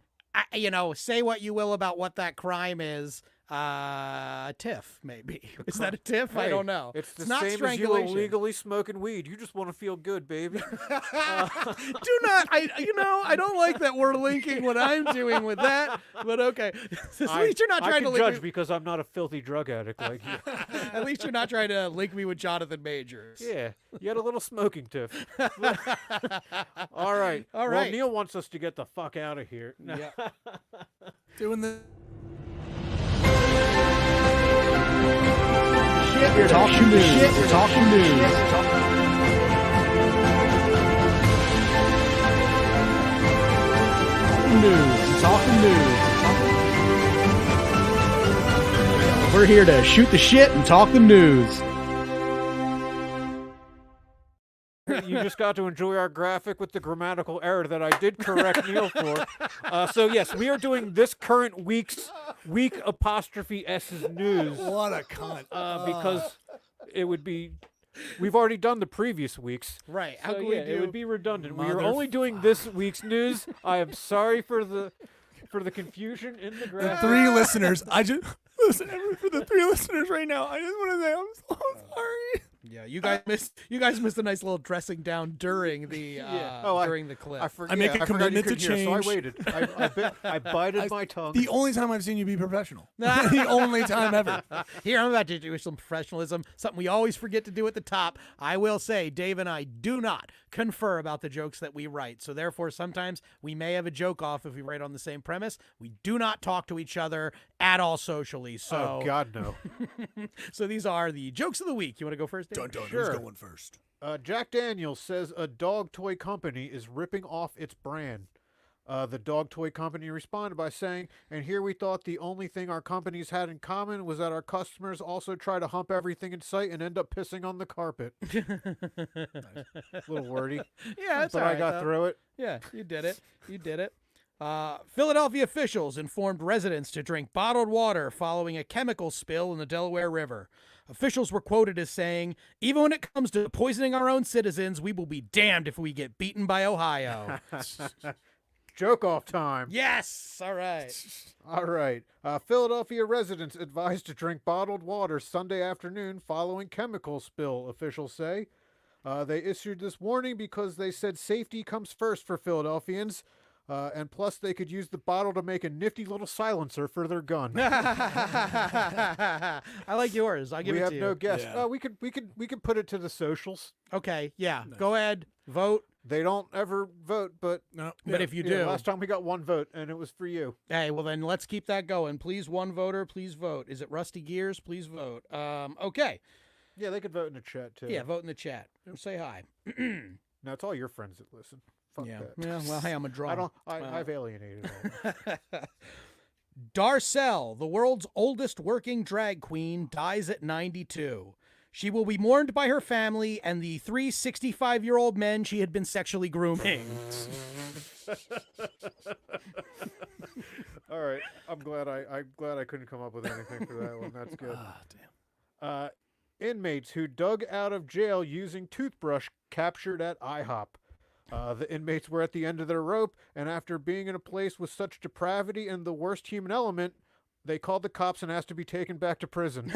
say what you will about what that crime is. Tiff, maybe. Is that a tiff? I Hey, don't know. It's the not same as you strangulation. illegally smoking weed. You just want to feel good, baby. Do not. I don't like that we're linking what I'm doing with that. But okay, at least you're not I trying to can link judge me. because I'm not a filthy drug addict like you. At least you're not trying to link me with Jonathan Majors. Yeah, you had a little smoking tiff. All right. All Well, right. Neil wants us to get the fuck out of here. Yeah. Doing the We're talking news. We're talking news. Talking news. We're here to shoot the shit and talk the news. You just got to enjoy our graphic with the grammatical error that I did correct Neil for. So yes, we are doing this current week's week apostrophe S's news what a cunt. because it would be. We've already done the previous weeks. Right. How So, can yeah, we do? it would be redundant. We are only doing this week's news. I am sorry for the confusion in the The graphic. 3 listeners, I just listen for the 3 listeners right now. I just want to say I'm so sorry. Yeah, you guys missed a nice little dressing down during the during the clip. I make a I forgot you commitment to couldn't hear, change. So I waited. I bided my tongue. The only time I've seen you be professional. The only time ever. Here, I'm about to do some professionalism, something we always forget to do at the top. I will say, Dave and I do not confer about the jokes that we write. So therefore, sometimes we may have a joke off if we write on the same premise. We do not talk to each other at all socially. So, Oh God, no. so these are the jokes of the week. You want to go first, Dave? Dun, dun, Sure. Who's going first? Jack Daniels says a dog toy company is ripping off its brand. The dog toy company responded by saying, "And here we thought the only thing our companies had in common was that our customers also try to hump everything in sight and end up pissing on the carpet." A little wordy, Yeah, that's but all I right, got though. through it. Yeah, you did it. You did it. Philadelphia officials informed residents to drink bottled water following a chemical spill in the Delaware River. Officials were quoted as saying, "Even when it comes to poisoning our own citizens, we will be damned if we get beaten by Ohio." Joke off time. Yes. All right. All right. Philadelphia residents advised to drink bottled water Sunday afternoon following chemical spill, officials say. They issued this warning because they said safety comes first for Philadelphians, and plus they could use the bottle to make a nifty little silencer for their gun. I like yours. I'll give We it have to you. no guess. Yeah. We could put it to the socials. Okay. Yeah. Go ahead. Vote. They don't ever vote, but No. But if you yeah, do, last time we got one vote, and it was for you. hey, well then let's keep that going. Please, one voter, please vote. Is it Rusty Gears? Please vote. Okay. Yeah, they could vote in the chat too. Yeah, vote in the chat. Say hi. No, it's all your friends that listen. Fuck Yeah. that. Yeah. Well, hey, I'm a draw. I've alienated all. Darcel, the world's oldest working drag queen, dies at 92. She will be mourned by her family and the 3 65-year-old men she had been sexually grooming. All right, I'm glad I couldn't come up with anything for that one. That's good. Damn. Inmates who dug out of jail using toothbrush captured at IHOP. The inmates were at the end of their rope, and after being in a place with such depravity and the worst human element, They called the cops and asked to be taken back to prison.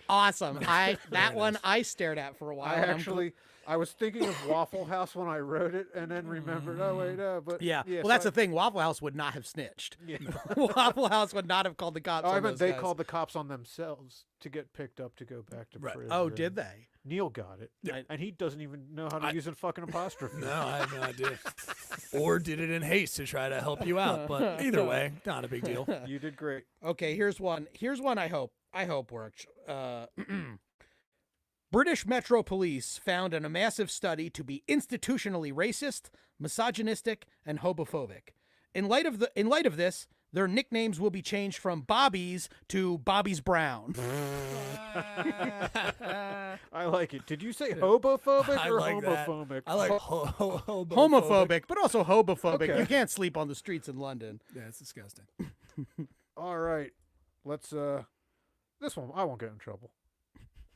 Awesome. That Very one nice. I stared at for a while. I was thinking of Waffle House when I wrote it, and then remembered. Oh wait, no, but Yeah. yeah. Well, that's the thing. Waffle House would not have snitched. Yeah. Waffle House would not have called the cops. Oh, I on meant those they guys. called the cops on themselves to get picked up to go back to Right. prison. Oh, did they? Neil got it, I- and he doesn't even know how to use a fucking apostrophe. No, I have no idea. Or did it in haste to try to help you out. But either way, not a big deal. You did great. Okay, here's one. Here's one I hope works. British Metro Police found in a massive study to be institutionally racist, misogynistic, and homophobic. In light of this, their nicknames will be changed from Bobby's to Bobby's Brown. I like it. Did you say hobophobic I or like that. homophobic? I like homophobic. Homophobic, but also homophobic. Okay. You can't sleep on the streets in London. Yeah, it's disgusting. All right, let's. This one I won't get in trouble.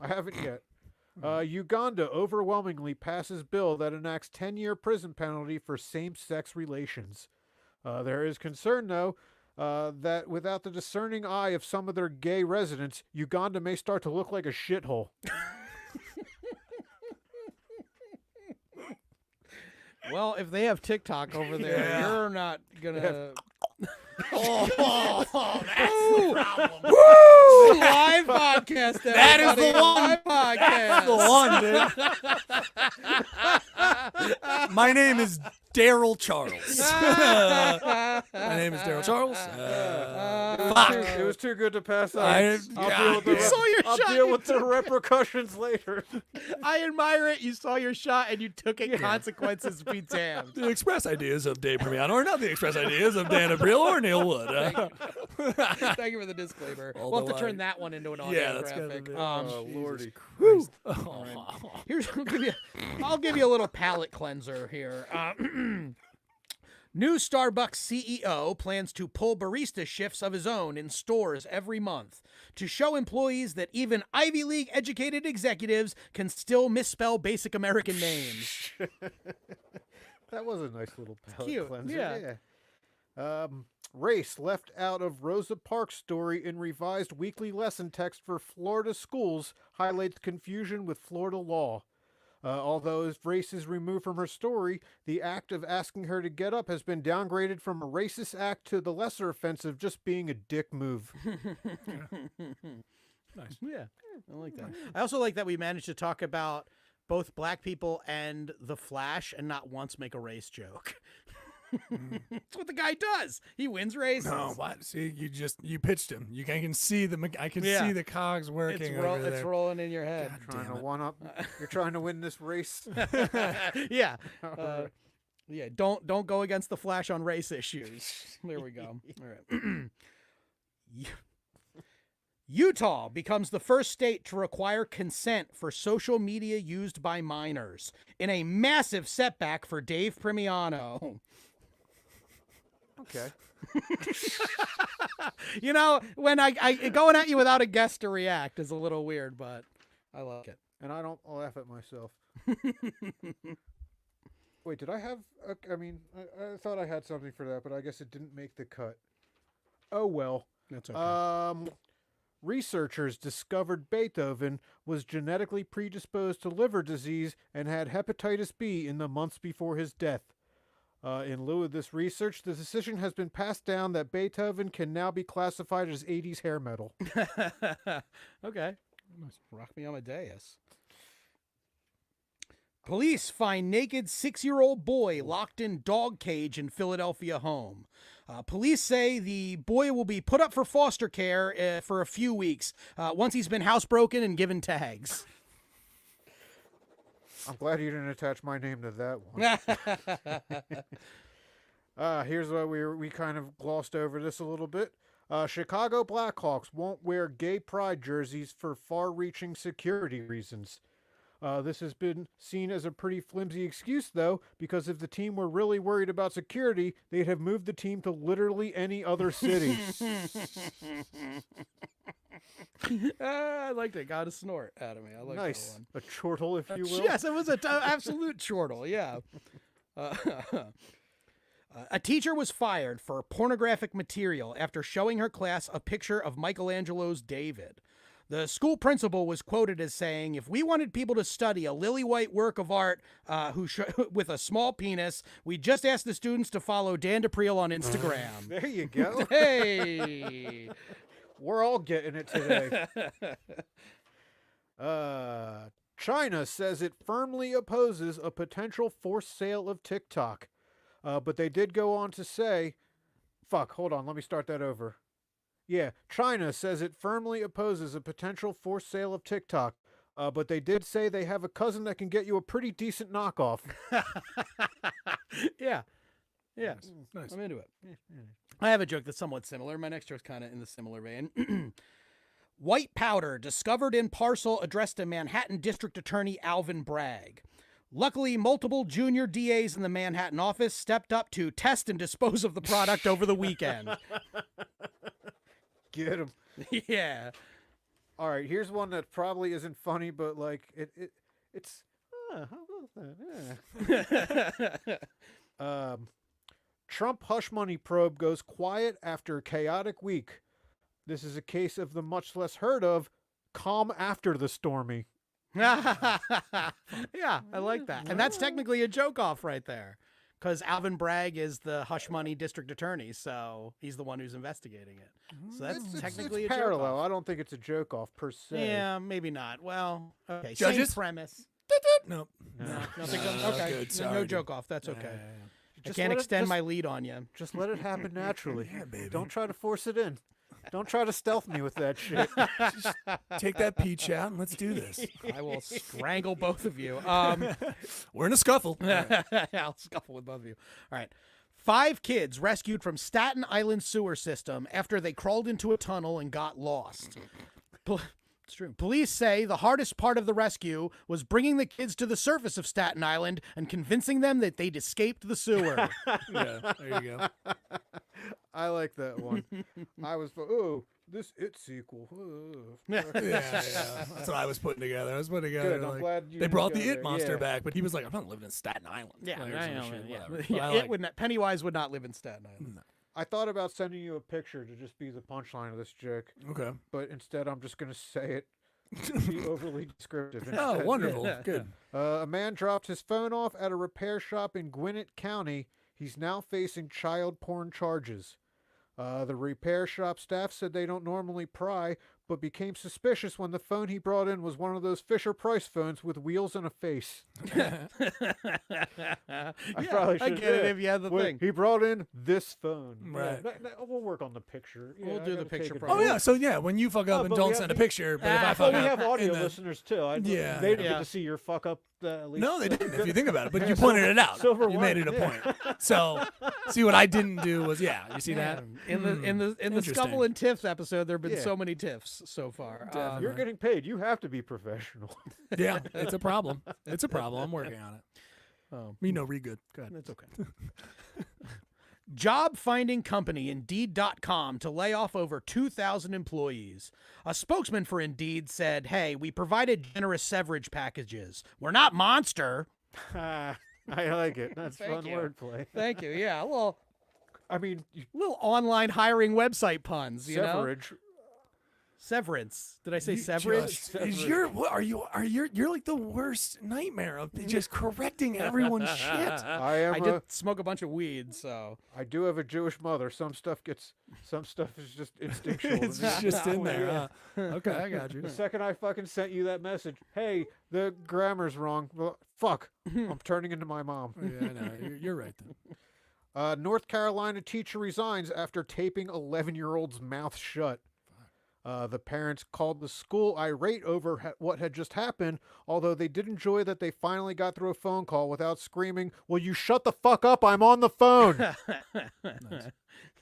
I haven't yet. Uganda overwhelmingly passes bill that enacts 10-year prison penalty for same-sex relations. There is concern, though, that without the discerning eye of some of their gay residents, Uganda may start to look like a shithole. Well, if they have TikTok over there, Yeah. you're not gonna. Oh, that's Ooh. the problem. Woo! Live podcast. That is the everybody. one. Live podcast. That's the one, dude. My name is Daryl Charles. My name is Daryl Charles. Fuck. It was too good to pass up. I- I'll deal with the God, saw your I'll shot. deal with the repercussions later. I admire it. You saw your shot and you took it. Consequences be damned. The express ideas of Dave Premiano are not the express ideas of Dan Abril or Neil Wood. Thank you for the disclaimer. We'll have to Although turn that one into an audio Yeah, that's gotta graphic. be- Oh, Lordy. Christ. Here's I'll give you a little palate cleanser here. New Starbucks CEO plans to pull barista shifts of his own in stores every month to show employees that even Ivy League educated executives can still misspell basic American names. That was a nice little palate cute, cleanser. yeah. Race left out of Rosa Parks' story in revised weekly lesson text for Florida schools highlights confusion with Florida law. Although if race is removed from her story, the act of asking her to get up has been downgraded from a racist act to the lesser offense of just being a dick move. Nice. Yeah, I like that. I also like that we managed to talk about both black people and the Flash and not once make a race joke. That's what the guy does. He wins races. No, what? See, you pitched him. I can see Yeah. see the cogs working over there. It's rolling in your head. Trying Damn to it. one up. You're trying to win this race. Yeah. Yeah. Don't go against the Flash on race issues. There we go. All right. Utah becomes the first state to require consent for social media used by minors in a massive setback for Dave Premiano. Okay. You know, when I going at you without a guest to react is a little weird, but I like it. And I don't laugh at myself. Wait, did I have... I thought I had something for that, but I guess it didn't make the cut. Oh, well. That's okay. Researchers discovered Beethoven was genetically predisposed to liver disease and had hepatitis B in the months before his death. In lieu of this research, the decision has been passed down that Beethoven can now be classified as 80s hair metal. Okay. Rock me Amadeus. Police find naked 6-year-old boy locked in dog cage in Philadelphia home. Police say the boy will be put up for foster care for a few weeks once he's been housebroken and given tags. I'm glad you didn't attach my name to that one. Here's what we kind of glossed over this a little bit. Chicago Blackhawks won't wear gay pride jerseys for far-reaching security reasons. This has been seen as a pretty flimsy excuse, though, because if the team were really worried about security, they'd have moved the team to literally any other city. I liked it. Got a snort out of me. I like Nice. that one. A chortle, if you will. Yes, it was an absolute chortle. Yeah. A teacher was fired for pornographic material after showing her class a picture of Michelangelo's David. The school principal was quoted as saying, "If we wanted people to study a lily-white work of art with a small penis, we just asked the students to follow Dan DePriel on Instagram." There you go. Hey! We're all getting it today. China says it firmly opposes a potential forced sale of TikTok. But they did go on to say, hold on, let me start that over. Yeah, China says it firmly opposes a potential forced sale of TikTok. But they did say they have a cousin that can get you a pretty decent knockoff. Yeah. Nice. I'm into it. I have a joke that's somewhat similar. My next joke's kind of in the similar vein. White powder discovered in parcel addressed to Manhattan District Attorney Alvin Bragg. Luckily, multiple junior DAs in the Manhattan office stepped up to test and dispose of the product over the weekend. Get him. Yeah. All right, here's one that probably isn't funny, but like it's. How about that? Yeah. Trump hush money probe goes quiet after chaotic week. This is a case of the much less heard of calm after the stormy. Yeah, I like that. And that's technically a joke off right there. Because Alvin Bragg is the hush money district attorney, so he's the one who's investigating it. So that's technically it's a parallel. joke off. I don't think it's a joke off per se. Yeah, maybe not. Well, okay. Judges? Same premise. Nope. Nothing. No, Okay. good. No Sorry, dude. joke off. That's okay. I Just can't let it- extend just- my lead on you. Just let it happen naturally. Yeah, baby. Don't try to force it in. Don't try to stealth me with that shit. Take that peach out and let's do this. I will strangle both of you. We're in a scuffle. I'll scuffle with both of you. All right. 5 kids rescued from Staten Island sewer system after they crawled into a tunnel and got lost. It's true. Police say the hardest part of the rescue was bringing the kids to the surface of Staten Island and convincing them that they'd escaped the sewer. Yeah, there you go. I like that one. I was, this It sequel. Yeah. That's what I was putting together. I was putting together. Good, I'm like, glad you they brought the didn't go It there. monster Yeah. back, but he was like, "I'm not living in Staten Island." Yeah, Like, or I some know, shit, yeah. whatever. Yeah, But I it like- would not, Pennywise would not live in Staten Island. I thought about sending you a picture to just be the punchline of this joke, Okay. but instead I'm just going to say it. Be overly descriptive. Oh, instead. wonderful. Yeah. Good. A man dropped his phone off at a repair shop in Gwinnett County. He's now facing child porn charges. The repair shop staff said they don't normally pry, but became suspicious when the phone he brought in was one of those Fisher-Price phones with wheels and a face. I probably I should- get it yeah. if you had the Wait, thing. he brought in this phone. Right. Yeah, we'll work on the picture. Yeah, We'll I do the gotta picture take it. problem. Oh yeah. So yeah, when you fuck up Oh, and but don't we send have- a picture, but if I Ah, fuck Well, we up, have audio in the- listeners too. Yeah. They didn't Yeah. get to see your fuck up. At least. No, they didn't. If you think about it, but you pointed it out. Silver You made it a lining, point. So, see what I didn't do was you see that In the Interesting. Scuffle and Tiffs episode, there have been Yeah. so many Tiffs so far. Definitely. You're getting paid. You have to be professional. Yeah, it's a problem. It's a problem. I'm working on it. Oh. Me no re good. Go ahead. That's okay. Job finding company Indeed.com to lay off over 2,000 employees. A spokesman for Indeed said, "Hey, we provided generous severance packages. We're not Monster." I like it. That's Thank fun you. wordplay. Thank you. Yeah, a little I mean, online hiring website puns, you know? severage. Severance. Did I say You severance? just- is your what are you're like the worst nightmare of just correcting everyone's shit. I am. I did smoke a bunch of weed, so I do have a Jewish mother. Some stuff is just instinctual. It's to me. just in there. Yeah. Huh? Okay, I got you. The second I fucking sent you that message, hey, the grammar's wrong. Well, fuck, I'm turning into my mom. Yeah, no, you're right then. North Carolina teacher resigns after taping 11-year-old's mouth shut. The parents called the school irate over what had just happened, although they did enjoy that they finally got through a phone call without screaming, "Will you shut the fuck up? I'm on the phone." Nice.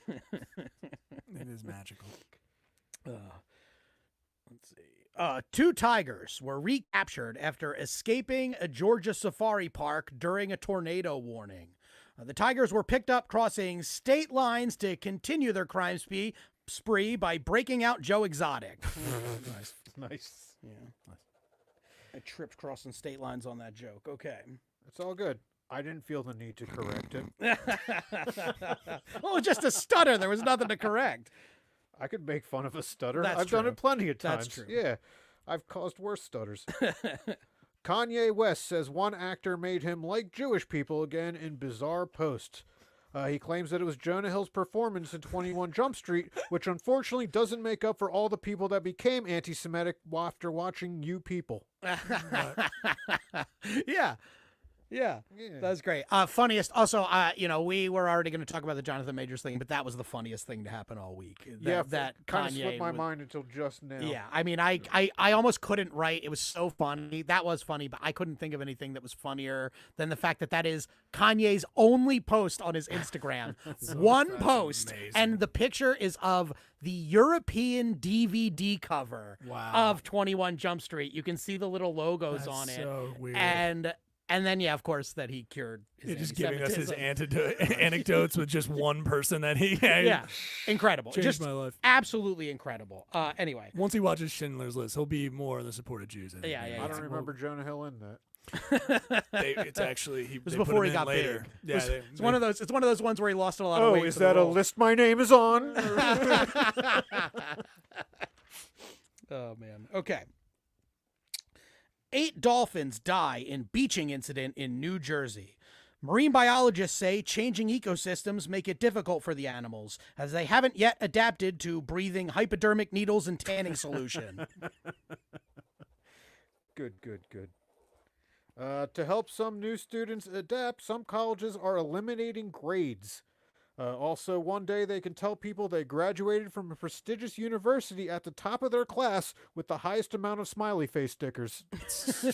It is magical. let's see. 2 tigers were recaptured after escaping a Georgia safari park during a tornado warning. The tigers were picked up crossing state lines to continue their crime spree by breaking out Joe Exotic. Nice. Yeah. I tripped crossing state lines on that joke. Okay. It's all good. I didn't feel the need to correct it. Oh, just a stutter. There was nothing to correct. I could make fun of a stutter. That's I've done true. it plenty of times. That's true. Yeah, I've caused worse stutters. Kanye West says one actor made him like Jewish people again in bizarre post. He claims that it was Jonah Hill's performance in 21 Jump Street, which unfortunately doesn't make up for all the people that became anti-Semitic after watching You People. Yeah. Yeah, Yeah. that's great. Funniest. Also, we were already going to talk about the Jonathan Majors thing, but that was the funniest thing to happen all week. That kind of Kanye slipped my was- mind until just now. Yeah, I mean, I almost couldn't write. It was so funny. That was funny, but I couldn't think of anything that was funnier than the fact that is Kanye's only post on his Instagram. One that's post, amazing. and the picture is of the European DVD cover Wow. of 21 Jump Street. You can see the little logos That's on it. so weird. And then, yeah, of course, that he cured his Just giving us his anti-Semitism. anecdotes with just one person that he Yeah, incredible. changed Just my life. absolutely incredible. Anyway. Once he watches Schindler's List, he'll be more in the support of Jews. I think. Yeah, yeah, I yeah. don't remember Jonah Hill in that. It's actually It was before he got later. big. Yeah, It's one of those. It's one of those ones where he lost a lot of weight. Oh, is for the that a role. list my name is on? Oh man. Okay. 8 dolphins die in beaching incident in New Jersey. Marine biologists say changing ecosystems make it difficult for the animals, as they haven't yet adapted to breathing hypodermic needles and tanning solution. Good. To help some new students adapt, some colleges are eliminating grades. Also, one day they can tell people they graduated from a prestigious university at the top of their class with the highest amount of smiley face stickers. It's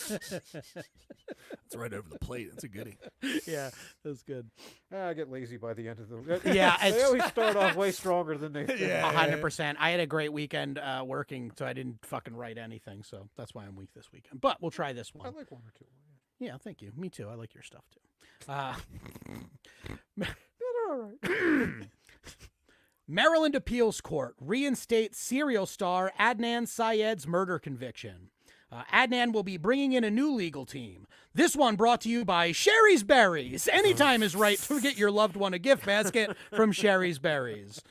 right over the plate. That's a goodie. Yeah, that's good. I get lazy by the end of the. Yeah, they it's- always start off way stronger than they. finish. Yeah. 100%. I had a great weekend working, so I didn't fucking write anything. So that's why I'm weak this weekend. But we'll try this I one. like one or two. Yeah, thank you. Me too. I like your stuff too. They're all right. Maryland Appeals Court reinstates serial star Adnan Syed's murder conviction. Adnan will be bringing in a new legal team. This one brought to you by Sherry's Berries. Anytime is right to get your loved one a gift basket from Sherry's Berries.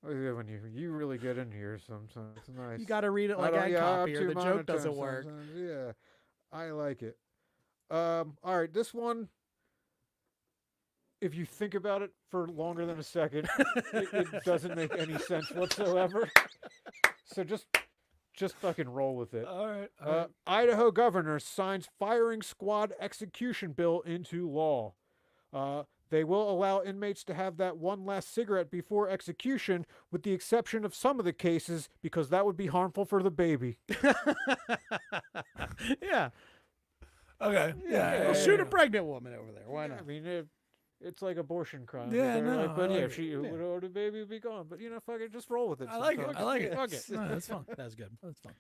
When you really get in here sometimes. It's nice. You got to read it like I copy or the joke doesn't work. Sometimes. Yeah, I like it. All right, this one. If you think about it for longer than a second, it doesn't make any sense whatsoever. So just fucking roll with it. All right. Idaho governor signs firing squad execution bill into law. They will allow inmates to have that one last cigarette before execution, with the exception of some of the cases, because that would be harmful for the baby. Yeah. Okay. Yeah. Well, shoot a pregnant woman over there. Why not? I mean, it's like abortion crime. Yeah, They're no, like, but I yeah, like if she would order the baby would be gone. But fuck it, just roll with it. I like it. sometimes. I like it. Fuck it. No, that's fun. That's good. That's fun.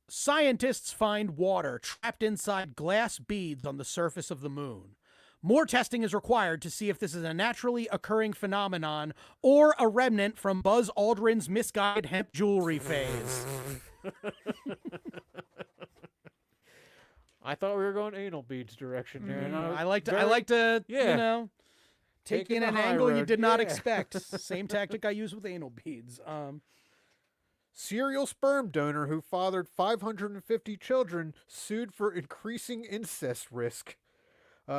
Scientists find water trapped inside glass beads on the surface of the moon. More testing is required to see if this is a naturally occurring phenomenon or a remnant from Buzz Aldrin's misguided hemp jewelry phase. I thought we were going anal beads direction there. and I like to, yeah. take Taking in the an high angle you road, did not yeah. expect. Same tactic I use with anal beads. Serial sperm donor who fathered 550 children sued for increasing incest risk.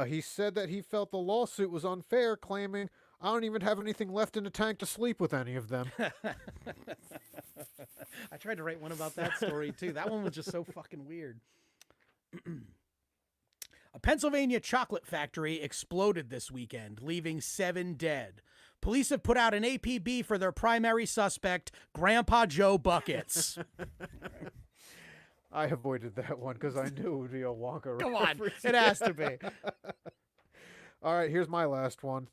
He said that he felt the lawsuit was unfair, claiming, "I don't even have anything left in the tank to sleep with any of them." I tried to write one about that story too. That one was just so fucking weird. A Pennsylvania chocolate factory exploded this weekend, leaving 7 dead. Police have put out an APB for their primary suspect, Grandpa Joe Buckets. I avoided that one because I knew it would be a Wonka Come on, reference. it has to be. All right, here's my last one.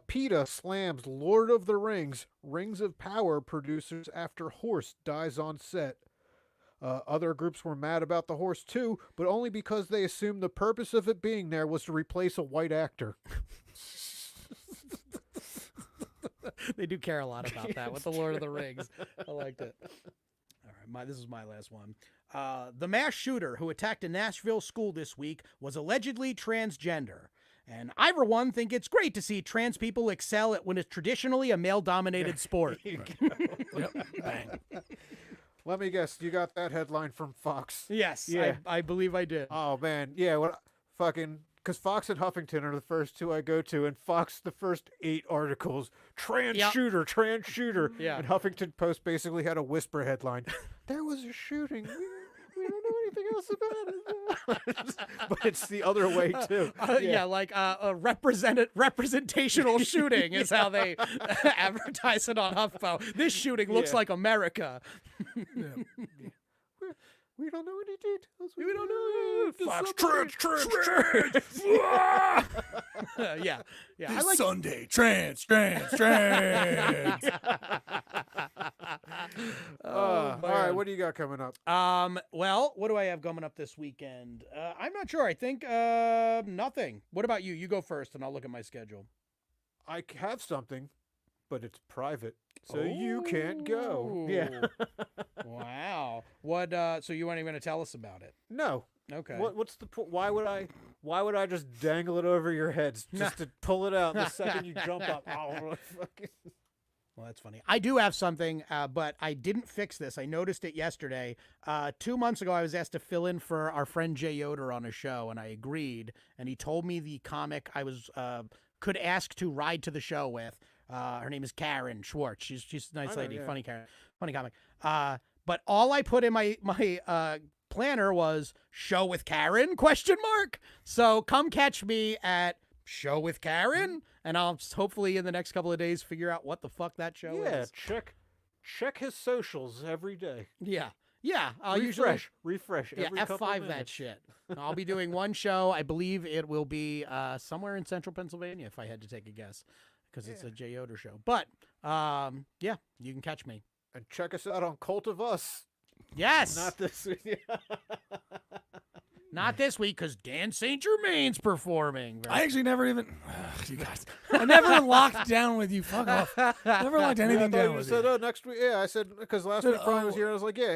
PETA slams Lord of the Rings, Rings of Power producers after horse dies on set. Other groups were mad about the horse too, but only because they assumed the purpose of it being there was to replace a white actor. They do care a lot about that with the Lord of the Rings. I liked it. All right, this is my last one. The mass shooter who attacked a Nashville school this week was allegedly transgender. And I, for one, think it's great to see trans people excel at what is traditionally a male-dominated sport. Yep. Bang. Let me guess. You got that headline from Fox? Yes, Yeah. I believe I did. Oh man, yeah. What because Fox and Huffington are the first two I go to, and Fox the first 8 articles: trans shooter, trans shooter. Yeah. And Huffington Post basically had a whisper headline: "There was a shooting. We don't know anything else about it." But it's the other way too. Yeah, like a representational shooting is how they advertise it on HuffPo. This shooting looks like America. We don't know any details. We don't know. Fox Trans. Yeah. This I like Sunday, trans. All right, what do you got coming up? Well, what do I have coming up this weekend? I'm not sure. I think nothing. What about you? You go first, and I'll look at my schedule. I have something, but it's private, so you can't go. Yeah. Wow. What? So you weren't even going to tell us about it? No. Okay. What's the why would I just dangle it over your heads just to pull it out the second you jump up? Oh, fucking. Well, that's funny. I do have something, but I didn't fix this. I noticed it yesterday. 2 months ago, I was asked to fill in for our friend Jay Yoder on a show, and I agreed. And he told me the comic I was could ask to ride to the show with. Her name is Karen Schwartz. She's a nice lady, yeah. funny comic. But all I put in my planner was show with Karen ? So come catch me at show with Karen, and I'll hopefully in the next couple of days figure out what the fuck that show is. Check his socials every day. Yeah. I'll refresh. Yeah, Every couple F5 of that minutes. shit. I'll be doing one show. I believe it will be somewhere in central Pennsylvania, if I had to take a guess, because it's a Jay Yoder show. But yeah, you can catch me. And check us out on Cult of Us. Yes. Not this week. Not this week, because Dan St. Germain's performing. I actually never even. You guys. I never locked down with you. Fuck off. Never locked anything down with said, you. "Oh, next week." Yeah, I said because last week Brian was here. I was like, "Yeah,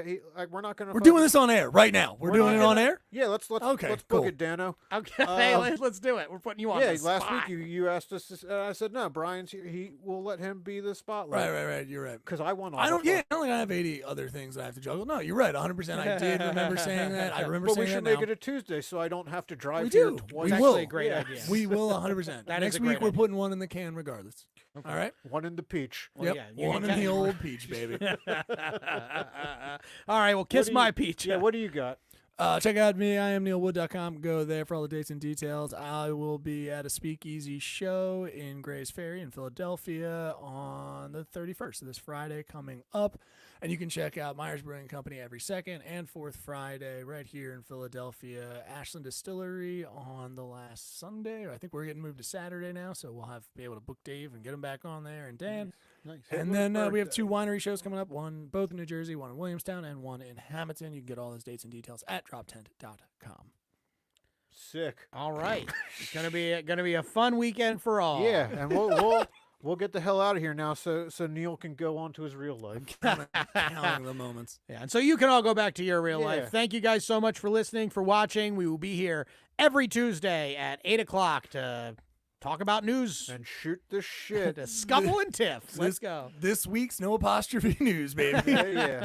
we're not gonna." We're doing this on air right now. We're doing it on air. Yeah, let's Okay, book cool. it, Dano. Okay, let's do it. We're putting you on. Yeah, the last spot. week you asked us. I said no. Brian's here. We'll let him be the spotlight. Right. You're right. Because I want. I don't. Yeah, I don't think I have 80 other things that I have to juggle. No, you're right. 100%. I did remember saying that. I remember But saying we should that make now. it a Tuesday, so I don't have to drive We here do. twice. We It's will. actually a great idea. We will 100%. That is Next a great week we're idea. putting one in the can regardless. Okay. All right. One in the peach. Well, Yep. yeah, One in the old peach, baby. All right, well, kiss my peach. Yeah, what do you got? Check out me. I am neilwood.com. Go there for all the dates and details. I will be at a speakeasy show in Gray's Ferry in Philadelphia on the 31st, so this Friday coming up. And you can check out Myers Brewing Company every second and fourth Friday right here in Philadelphia. Ashland Distillery on the last Sunday. I think we're getting moved to Saturday now, so we'll be able to book Dave and get him back on there and Dan. Nice. And then we have 2 winery shows coming up, both in New Jersey, one in Williamstown, and one in Hamilton. You can get all those dates and details at droptent.com. Sick. All right, it's gonna be a fun weekend for all. Yeah, and we'll get the hell out of here now, so Neil can go on to his real life. Counting the moments. Yeah, and so you can all go back to your real Yeah. life. Thank you guys so much for listening, for watching. We will be here every Tuesday at 8:00 to talk about news, And shoot the shit. to Scuffle and Tiffs. Let's go. This week's no apostrophe news, baby. Yeah.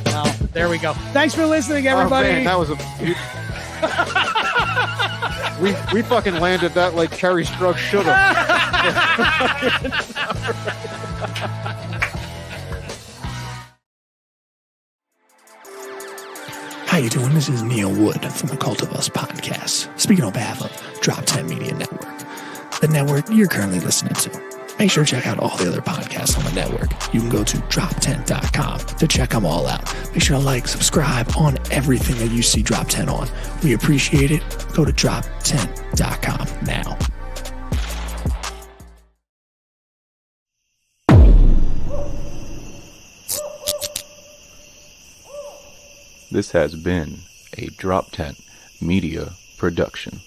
Well, there we go. Thanks for listening, everybody. Oh, man, that was we fucking landed that like Kerry Strug should have. How you doing? This is Neil Wood from the Cult of Us podcast, speaking on behalf of Drop 10 Media Network, the network you're currently listening to. Make sure to check out all the other podcasts on the network. You can go to drop10.com to check them all out. Make sure to like, subscribe on everything that you see Drop 10 on. We appreciate it. Go to drop10.com now. This has been a Drop Tent Media Production.